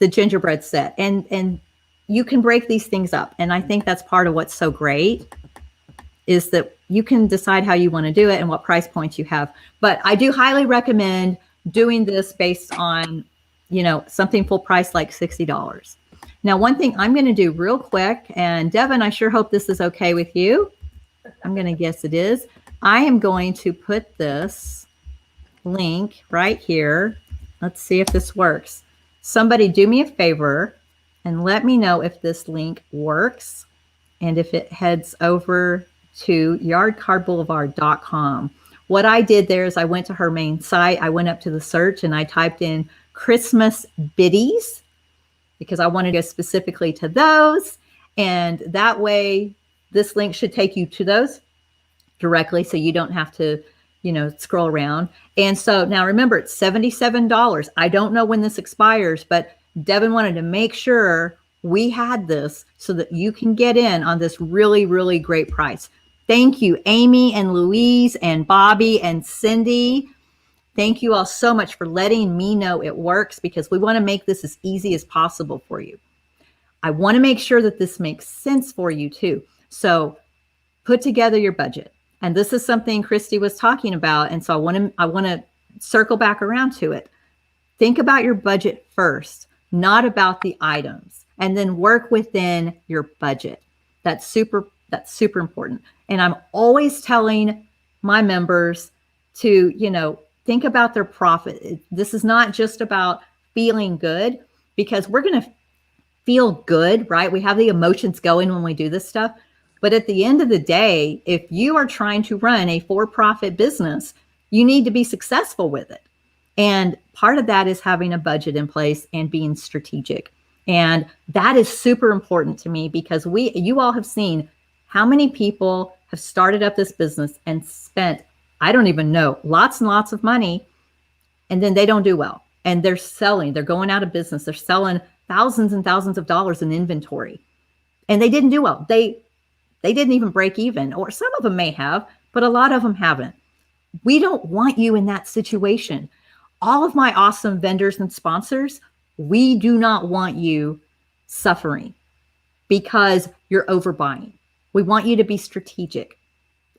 Speaker 1: the gingerbread set. And you can break these things up. And I think that's part of what's so great, is that you can decide how you want to do it and what price points you have. But I do highly recommend doing this based on, something full price like $60. Now, one thing I'm going to do real quick, and Devin, I sure hope this is okay with you. I'm going to guess it is. I am going to put this link right here. Let's see if this works. Somebody do me a favor and let me know if this link works and if it heads over to yardcardboulevard.com. What I did there is I went to her main site. I went up to the search and I typed in Christmas biddies because I wanted to go specifically to those. And that way, this link should take you to those directly, so you don't have to, scroll around. And so now remember, it's $77. I don't know when this expires, but Devin wanted to make sure we had this so that you can get in on this really, really great price. Thank you, Amy and Louise and Bobby and Cindy. Thank you all so much for letting me know it works, because we want to make this as easy as possible for you. I want to make sure that this makes sense for you too. So put together your budget. And this is something Kristi was talking about. And so I want to circle back around to it. Think about your budget first, not about the items, and then work within your budget. That's super important. And I'm always telling my members to, think about their profit. This is not just about feeling good, because we're going to feel good, right? We have the emotions going when we do this stuff. But at the end of the day, if you are trying to run a for-profit business, you need to be successful with it. And part of that is having a budget in place and being strategic. And that is super important to me, because you all have seen how many people have started up this business and spent, I don't even know, lots and lots of money, and then they don't do well. And they're going out of business. They're selling thousands and thousands of dollars in inventory. And they didn't do well. They didn't even break even, or some of them may have, but a lot of them haven't. We don't want you in that situation. All of my awesome vendors and sponsors, we do not want you suffering because you're overbuying. We want you to be strategic.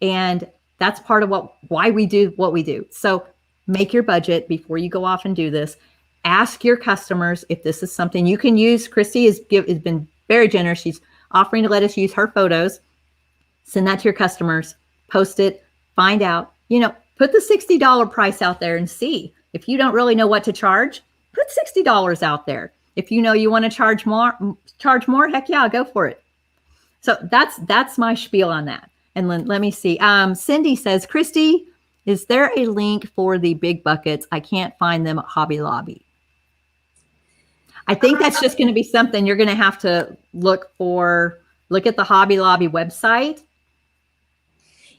Speaker 1: And that's part of why we do what we do. So make your budget before you go off and do this. Ask your customers if this is something you can use. Kristi has been very generous. She's offering to let us use her photos. Send that to your customers, post it, find out, put the $60 price out there and see. If you don't really know what to charge, put $60 out there. If you want to charge more, heck yeah, go for it. So that's my spiel on that. And let me see. Cindy says, Kristi, is there a link for the big buckets? I can't find them at Hobby Lobby. I think that's just going to be something you're going to have to look at the Hobby Lobby website.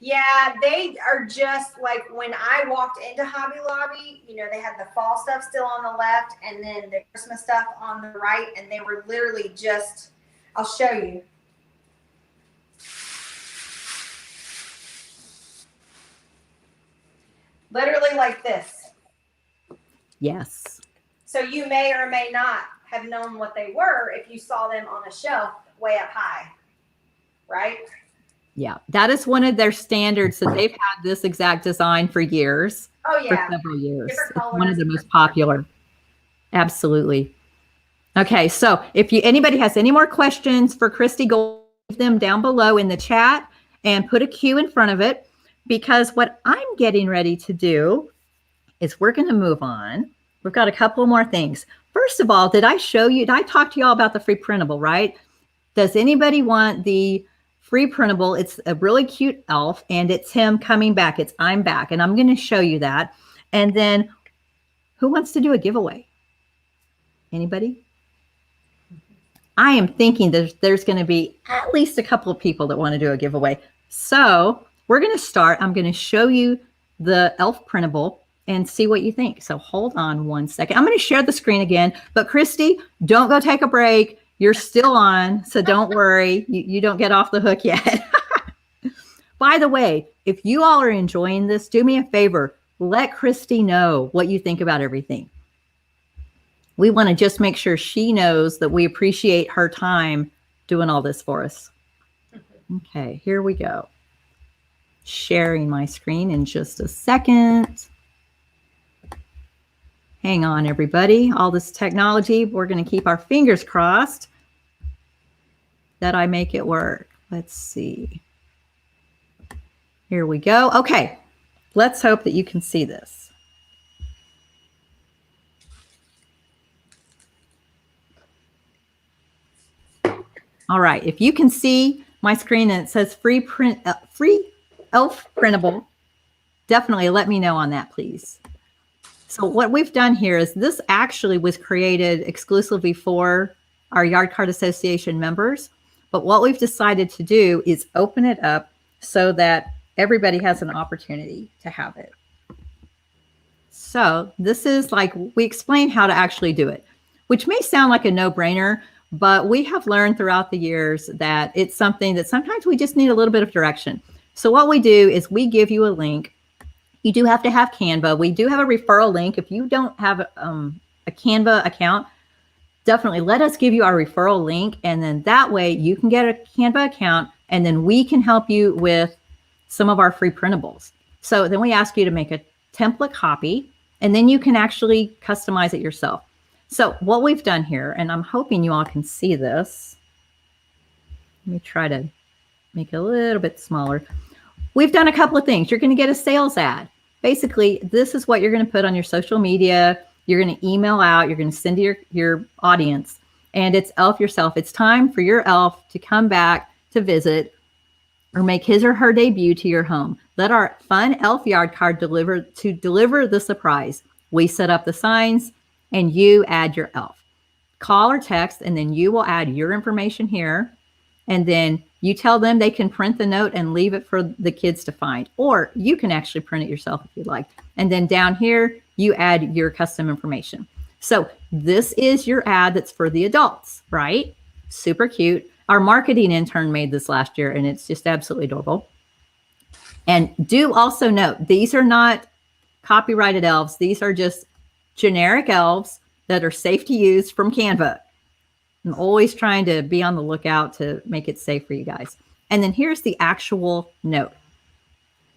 Speaker 2: Yeah, they are just like when I walked into Hobby Lobby, they had the fall stuff still on the left and then the Christmas stuff on the right. And they were literally just, I'll show you. Literally like this.
Speaker 1: Yes.
Speaker 2: So you may or may not have known what they were if you saw them on a shelf way up high, right?
Speaker 1: Yeah, that is one of their standards. So they've had this exact design for years.
Speaker 2: Oh, yeah.
Speaker 1: For several years.
Speaker 2: Different colors.
Speaker 1: It's one of the most popular. Absolutely. Okay, so if anybody has any more questions for Kristi, go leave them down below in the chat and put a Q in front of it, because what I'm getting ready to do is we're going to move on. We've got a couple more things. First of all, did I talk to y'all about the free printable, right? Does anybody want the free printable? It's a really cute elf, and it's him coming back. It's I'm back, and I'm going to show you that. And then who wants to do a giveaway? Anybody? I am thinking there's going to be at least a couple of people that want to do a giveaway. So we're going to start. I'm going to show you the elf printable and see what you think. So hold on one second. I'm going to share the screen again, but Kristi, don't go take a break. You're still on, so don't worry. You don't get off the hook yet. By the way, if you all are enjoying this, do me a favor. Let Kristi know what you think about everything. We want to just make sure she knows that we appreciate her time doing all this for us. Okay, here we go. Sharing my screen in just a second. Hang on, everybody. All this technology, we're going to keep our fingers crossed that I make it work. Let's see. Here we go. Okay, let's hope that you can see this. All right, if you can see my screen and it says free elf printable, definitely let me know on that, please. So what we've done here is this actually was created exclusively for our Yard Card Association members. But what we've decided to do is open it up so that everybody has an opportunity to have it. So this is like, we explain how to actually do it. which may sound like a no-brainer, but we have learned throughout the years that it's something that sometimes we just need a little bit of direction. So what we do is we give you a link. You do have to have Canva. We do have a referral link. If you don't have a Canva account, definitely let us give you our referral link. And then that way you can get a Canva account, and then we can help you with some of our free printables. So then we ask you to make a template copy, and then you can actually customize it yourself. So what we've done here, and I'm hoping you all can see this. Let me try to make it a little bit smaller. We've done a couple of things. You're going to get a sales ad. Basically, this is what you're going to put on your social media. You're going to email out. You're going to send to your audience. And it's Elf Yourself. It's time for your elf to come back to visit or make his or her debut to your home. Let our fun elf yard card deliver the surprise. We set up the signs, and you add your elf. Call or text, and then you will add your information here. And then you tell them they can print the note and leave it for the kids to find. Or you can actually print it yourself if you'd like. And then down here, you add your custom information. So this is your ad that's for the adults, right? Super cute. Our marketing intern made this last year, and it's just absolutely adorable. And do also note, these are not copyrighted elves. These are just generic elves that are safe to use from Canva. I'm always trying to be on the lookout to make it safe for you guys. And then here's the actual note.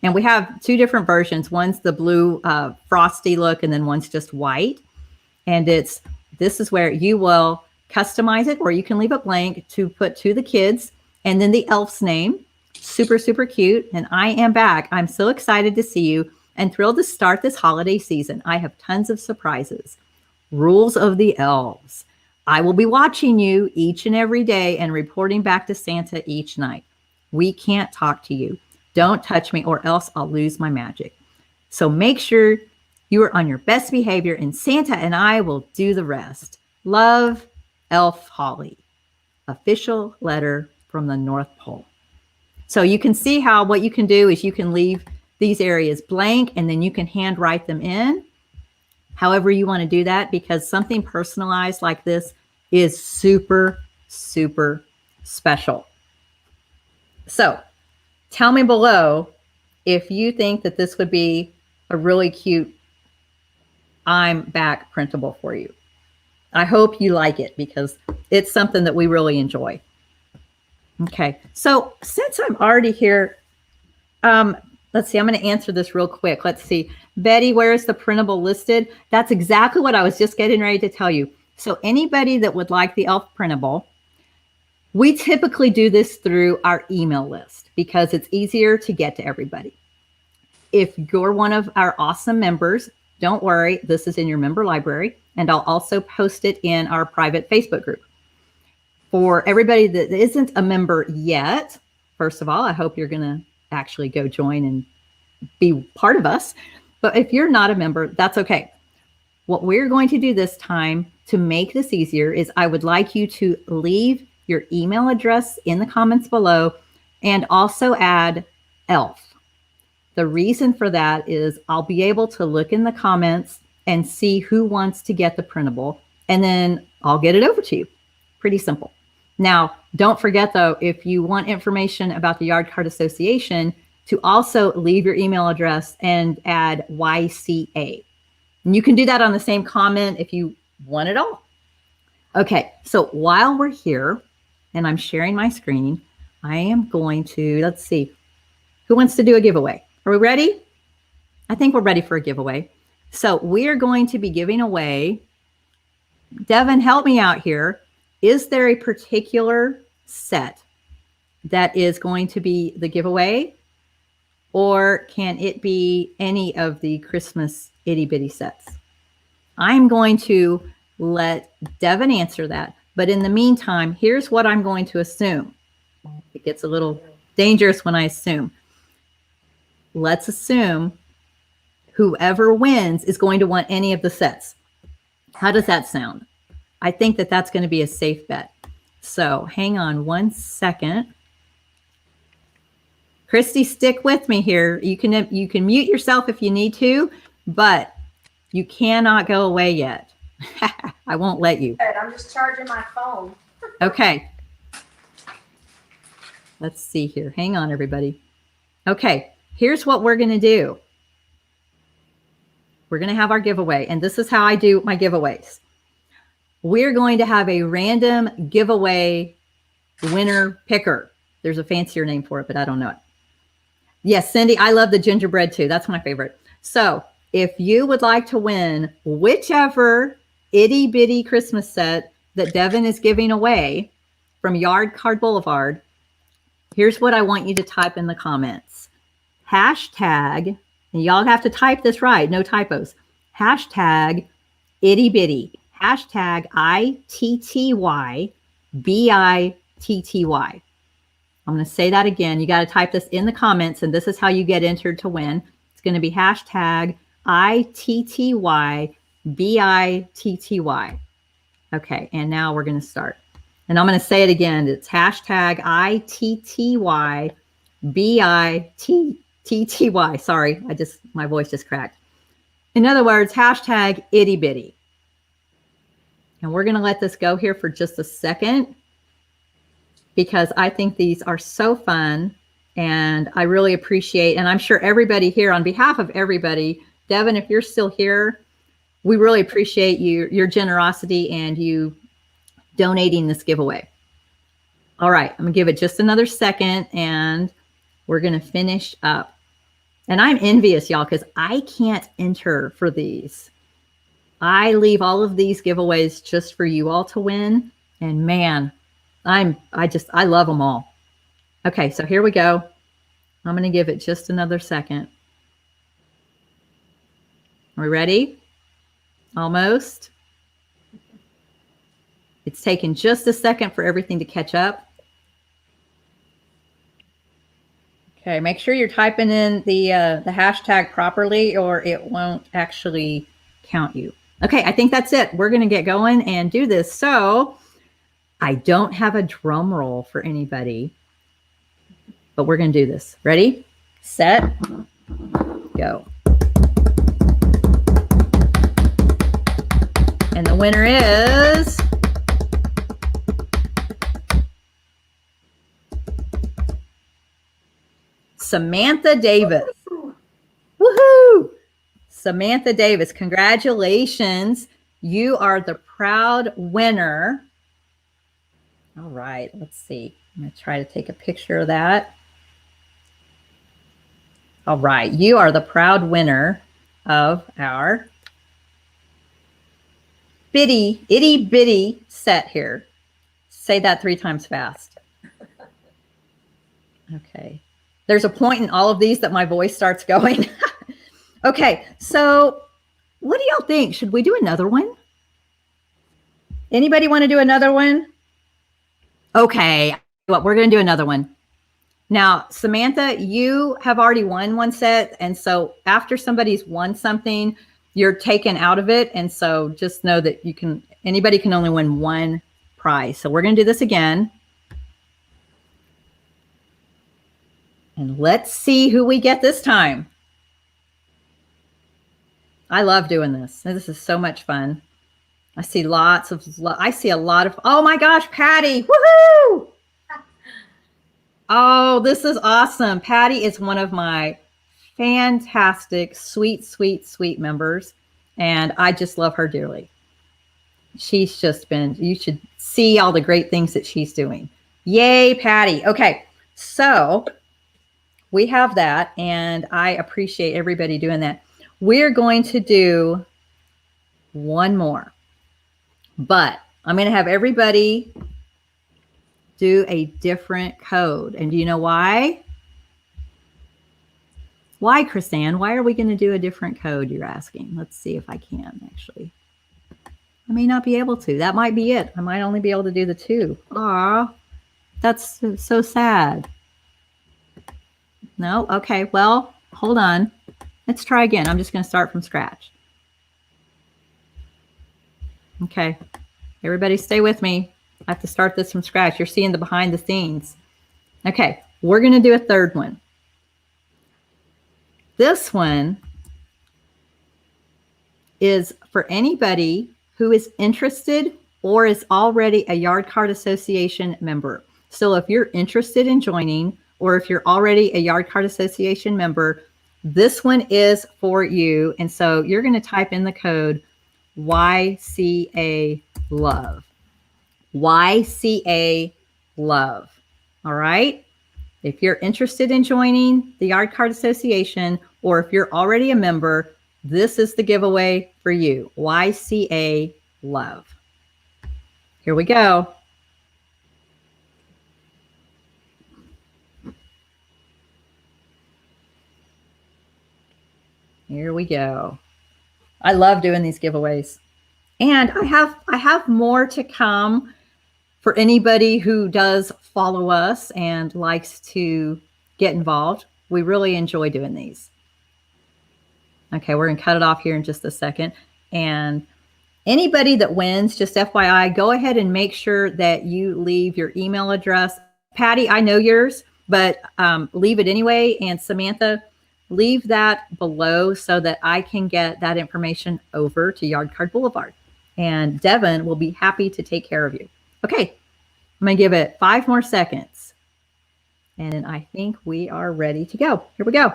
Speaker 1: And we have two different versions. One's the blue frosty look, and then one's just white. And this is where you will customize it, or you can leave it blank to put to the kids, and then the elf's name. Super, super cute. And I am back. I'm so excited to see you and thrilled to start this holiday season. I have tons of surprises. Rules of the elves. I will be watching you each and every day and reporting back to Santa each night. We can't talk to you. Don't touch me, or else I'll lose my magic. So make sure you are on your best behavior, and Santa and I will do the rest. Love, Elf Holly. Official letter from the North Pole. So you can see how what you can do is you can leave these areas blank, and then you can handwrite them in. However you want to do that, because something personalized like this is super, super special. So tell me below if you think that this would be a really cute I'm back printable for you. I hope you like it, because it's something that we really enjoy. Okay, so since I'm already here, let's see, I'm going to answer this real quick. Let's see. Betty, where is the printable listed? That's exactly what I was just getting ready to tell you. So anybody that would like the elf printable, we typically do this through our email list because it's easier to get to everybody. If you're one of our awesome members, don't worry, this is in your member library, and I'll also post it in our private Facebook group. For everybody that isn't a member yet, first of all, I hope you're going to actually go join and be part of us. But if you're not a member, that's okay. What we're going to do this time to make this easier is I would like you to leave your email address in the comments below and also add ELF. The reason for that is I'll be able to look in the comments and see who wants to get the printable, and then I'll get it over to you. Pretty simple. Now, don't forget though, if you want information about the Yard Card Association, to also leave your email address and add YCA. And you can do that on the same comment if you want it all. Okay, so while we're here and I'm sharing my screen, I am going to, let's see, who wants to do a giveaway? Are we ready? I think we're ready for a giveaway. So we are going to be giving away, Devin, help me out here. Is there a particular set that is going to be the giveaway? Or can it be any of the Christmas itty bitty sets? I'm going to let Devin answer that. But in the meantime, here's what I'm going to assume. It gets a little dangerous when I assume. Let's assume whoever wins is going to want any of the sets. How does that sound? I think that that's going to be a safe bet. So hang on one second. Kristi, stick with me here. You can mute yourself if you need to, but you cannot go away yet. I won't let you.
Speaker 2: I'm just charging my phone.
Speaker 1: Okay. Let's see here. Hang on, everybody. Okay, here's what we're going to do. We're going to have our giveaway, and this is how I do my giveaways. We're going to have a random giveaway winner picker. There's a fancier name for it, but I don't know it. Yes, Cindy, I love the gingerbread too. That's my favorite. So if you would like to win whichever itty bitty Christmas set that Devin is giving away from Yard Card Boulevard, here's what I want you to type in the comments. Hashtag, and y'all have to type this right, no typos. Hashtag itty bitty. Hashtag ITTYBITTY. I'm going to say that again. You got to type this in the comments, and this is how you get entered to win. It's going to be hashtag ITTYBITTY. Okay, and now we're going to start. And I'm going to say it again. It's hashtag ITTYBITTY. Sorry, my voice just cracked. In other words, hashtag itty bitty. And we're going to let this go here for just a second because I think these are so fun and I really appreciate, and I'm sure everybody here, on behalf of everybody, Devin, if you're still here, we really appreciate your generosity and you donating this giveaway. All right, I'm going to give it just another second and we're going to finish up. And I'm envious, y'all, because I can't enter for these. I leave all of these giveaways just for you all to win. And man, I love them all. Okay, so here we go. I'm going to give it just another second. Are we ready? Almost. It's taken just a second for everything to catch up. Okay, make sure you're typing in the hashtag properly or it won't actually count you. Okay, I think that's it. We're going to get going and do this. So I don't have a drum roll for anybody, but we're going to do this. Ready, set, go. And the winner is Samantha Davis. Woohoo! Samantha Davis, congratulations. You are the proud winner. All right, let's see. I'm going to try to take a picture of that. All right, you are the proud winner of our itty bitty set here. Say that 3 times fast. Okay. There's a point in all of these that my voice starts going. Okay, so what do y'all think? Should we do another one? Anybody want to do another one? Okay, well, we're going to do another one. Now, Samantha, you have already won one set. And so after somebody's won something, you're taken out of it. And so just know that anybody can only win one prize. So we're going to do this again. And let's see who we get this time. I love doing this. This is so much fun. I see a lot of, oh my gosh, Patty, woohoo! Oh, this is awesome. Patty is one of my fantastic, sweet, sweet, sweet members. And I just love her dearly. She's just you should see all the great things that she's doing. Yay, Patty. Okay, so we have that, and I appreciate everybody doing that. We're going to do one more, but I'm going to have everybody do a different code. And do you know why? Why, Kristanne? Why are we going to do a different code, you're asking? Let's see if I can, actually. I may not be able to. That might be it. I might only be able to do the 2. Aw, that's so sad. No? Okay, well, hold on. Let's try again. I'm just going to start from scratch. Okay, everybody stay with me. I have to start this from scratch. You're seeing the behind the scenes. Okay, we're going to do a third one. This one is for anybody who is interested or is already a Yard Card Association member. So if you're interested in joining, or if you're already a Yard Card Association member, this one is for you. And so you're going to type in the code YCA Love. YCA Love. All right. If you're interested in joining the Yard Card Association, or if you're already a member, this is the giveaway for you. YCA Love. Here we go. Here we go. I love doing these giveaways. And I have more to come for anybody who does follow us and likes to get involved. We really enjoy doing these. Okay, we're going to cut it off here in just a second. And anybody that wins, just FYI, go ahead and make sure that you leave your email address. Patty, I know yours, but leave it anyway. And Samantha, leave that below so that I can get that information over to Yard Card Boulevard. And Devin will be happy to take care of you. Okay, I'm going to give it 5 more seconds. And then I think we are ready to go. Here we go.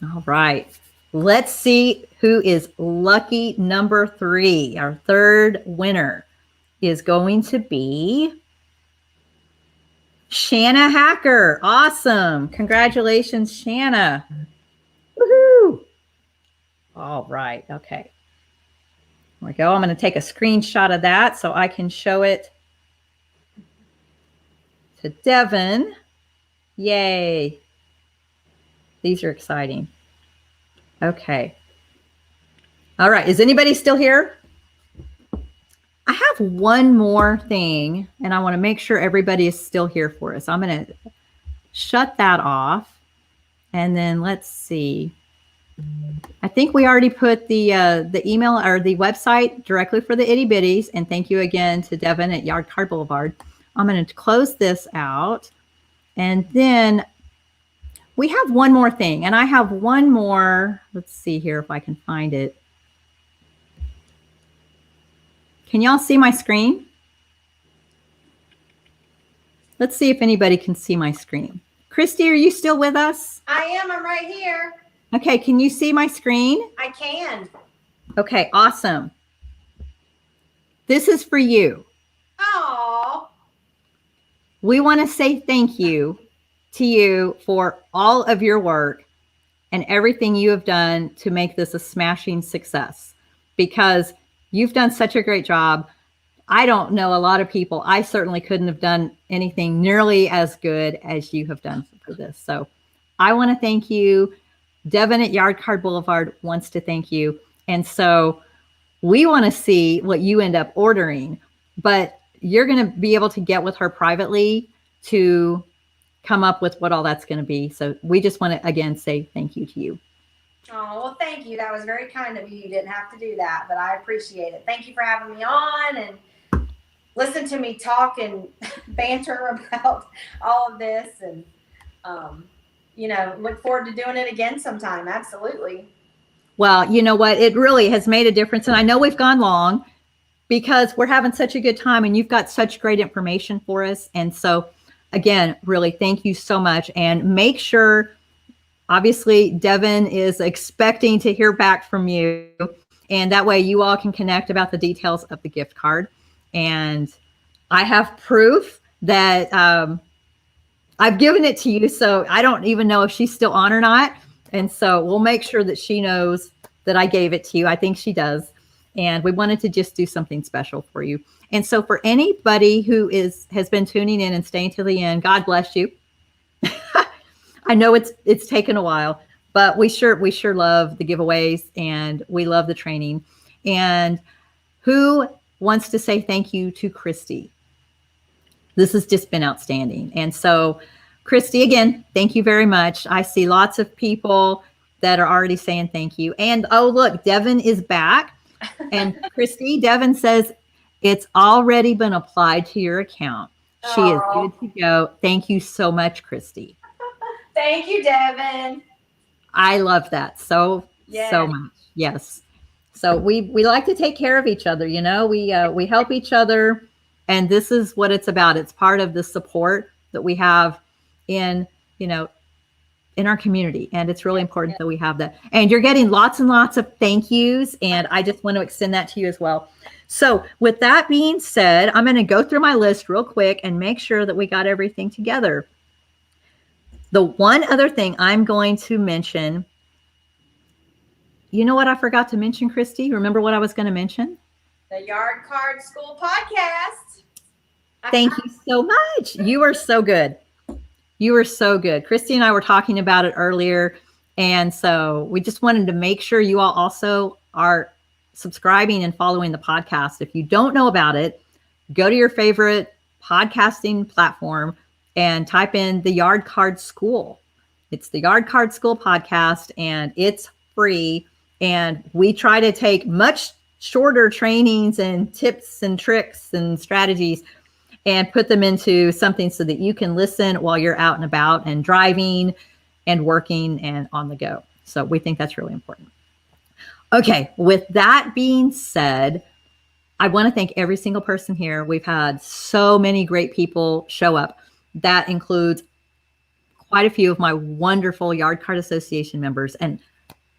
Speaker 1: All right, let's see who is lucky number 3. Our third winner is going to be Shanna Hacker. Awesome. Congratulations, Shanna. Woohoo. All right. Okay. There we go. I'm going to take a screenshot of that so I can show it to Devin. Yay. These are exciting. Okay. All right. Is anybody still here? I have one more thing, and I want to make sure everybody is still here for us. I'm going to shut that off. And then let's see. I think we already put the email or the website directly for the Itty Bitties. And thank you again to Devin at Yard Card Boulevard. I'm going to close this out. And then we have one more thing. And I have one more. Let's see here if I can find it. Can y'all see my screen? Let's see if anybody can see my screen. Kristi, are you still with us?
Speaker 2: I am. I'm right here.
Speaker 1: Okay, can you see my screen?
Speaker 2: I can.
Speaker 1: Okay, awesome. This is for you.
Speaker 2: Oh.
Speaker 1: We want to say thank you to you for all of your work and everything you have done to make this a smashing success, because you've done such a great job. I don't know a lot of people. I certainly couldn't have done anything nearly as good as you have done for this. So I want to thank you. Devin at Yard Card Boulevard wants to thank you. And so we want to see what you end up ordering, but you're going to be able to get with her privately to come up with what all that's going to be. So we just want to, again, say thank you to you.
Speaker 2: Oh, well, thank you. That was very kind of you. You didn't have to do that, but I appreciate it. Thank you for having me on and listen to me talk and banter about all of this. And, look forward to doing it again sometime. Absolutely.
Speaker 1: Well, you know what? It really has made a difference. And I know we've gone long because we're having such a good time and you've got such great information for us. And so, again, really, thank you so much. And make sure, obviously, Devin is expecting to hear back from you. And that way you all can connect about the details of the gift card. And I have proof that I've given it to you. So I don't even know if she's still on or not. And so we'll make sure that she knows that I gave it to you. I think she does. And we wanted to just do something special for you. And so for anybody who has been tuning in and staying till the end, God bless you. I know it's taken a while, but we sure love the giveaways and we love the training. And who wants to say thank you to Kristi? This has just been outstanding. And so, Kristi, again, thank you very much. I see lots of people that are already saying thank you. And oh, look, Devin is back. And Kristi, Devin says it's already been applied to your account. She is good to go. Thank you so much, Kristi.
Speaker 2: Thank you, Devin.
Speaker 1: I love that so much. Yes. So we like to take care of each other. We help each other, and this is what it's about. It's part of the support that we have in in our community, and it's really important that we have that. And you're getting lots and lots of thank yous, and I just want to extend that to you as well. So with that being said, I'm going to go through my list real quick and make sure that we got everything together. The one other thing I'm going to mention, you know what I forgot to mention, Kristi? Remember what I was going to mention?
Speaker 2: The Yard Card School podcast.
Speaker 1: Thank you so much. You are so good. You are so good. Kristi and I were talking about it earlier. And so we just wanted to make sure you all also are subscribing and following the podcast. If you don't know about it, go to your favorite podcasting platform and type in the Yard Card School. It's the Yard Card School podcast, and it's free. And we try to take much shorter trainings and tips and tricks and strategies and put them into something so that you can listen while you're out and about and driving and working and on the go. So we think that's really important. Okay, with that being said, I want to thank every single person here. We've had so many great people show up. That includes quite a few of my wonderful Yard Card Association members. And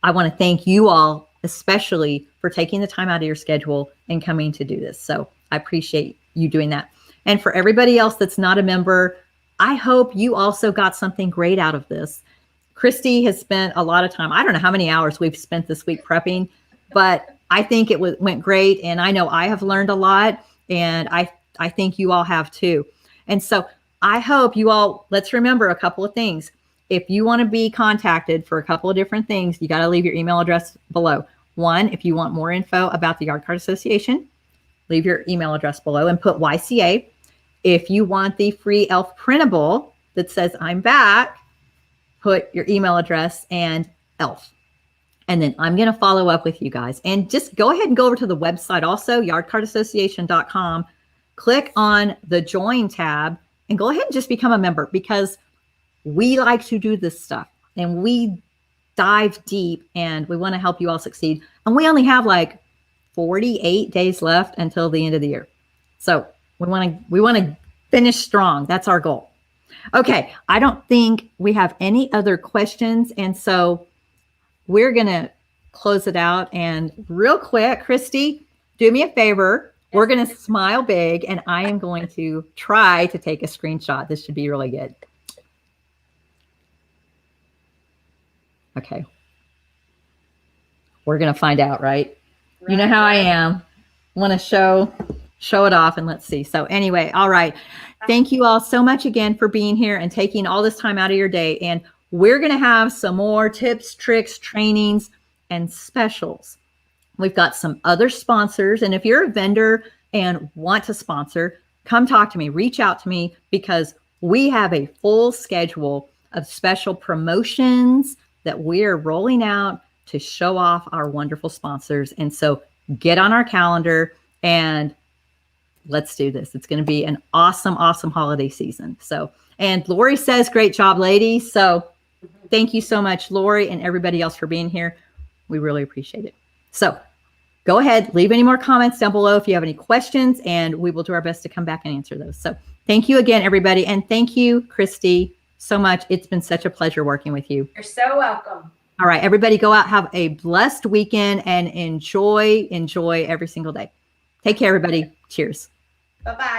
Speaker 1: I want to thank you all, especially for taking the time out of your schedule and coming to do this. So I appreciate you doing that. And for everybody else that's not a member, I hope you also got something great out of this. Kristi has spent a lot of time. I don't know how many hours we've spent this week prepping, but I think it went great. And I know I have learned a lot, and I think you all have too. And so I hope you all, let's remember a couple of things. If you want to be contacted for a couple of different things, you got to leave your email address below. One, if you want more info about the Yard Card Association, leave your email address below and put YCA. If you want the free elf printable that says I'm back, put your email address and elf. And then I'm going to follow up with you guys. And just go ahead and go over to the website also, yardcardassociation.com. Click on the join tab and go ahead and just become a member, because we like to do this stuff and we dive deep and we want to help you all succeed. And we only have like 48 days left until the end of the year. So we want to finish strong. That's our goal. Okay. I don't think we have any other questions. And so we're going to close it out. And real quick, Kristi, do me a favor. We're going to smile big, and I am going to try to take a screenshot. This should be really good. Okay. We're going to find out, right? You know how I am. Want to show it off, and let's see. So anyway, all right. Thank you all so much again for being here and taking all this time out of your day. And we're going to have some more tips, tricks, trainings, and specials. We've got some other sponsors. And if you're a vendor and want to sponsor, come talk to me, reach out to me, because we have a full schedule of special promotions that we're rolling out to show off our wonderful sponsors. And so get on our calendar and let's do this. It's going to be an awesome, awesome holiday season. So, and Lori says, great job, ladies. So thank you so much, Lori, and everybody else for being here. We really appreciate it. So go ahead, leave any more comments down below if you have any questions, and we will do our best to come back and answer those. So thank you again, everybody. And thank you, Kristi, so much. It's been such a pleasure working with you.
Speaker 2: You're so welcome.
Speaker 1: All right, everybody go out, have a blessed weekend, and enjoy every single day. Take care, everybody. Cheers.
Speaker 2: Bye-bye.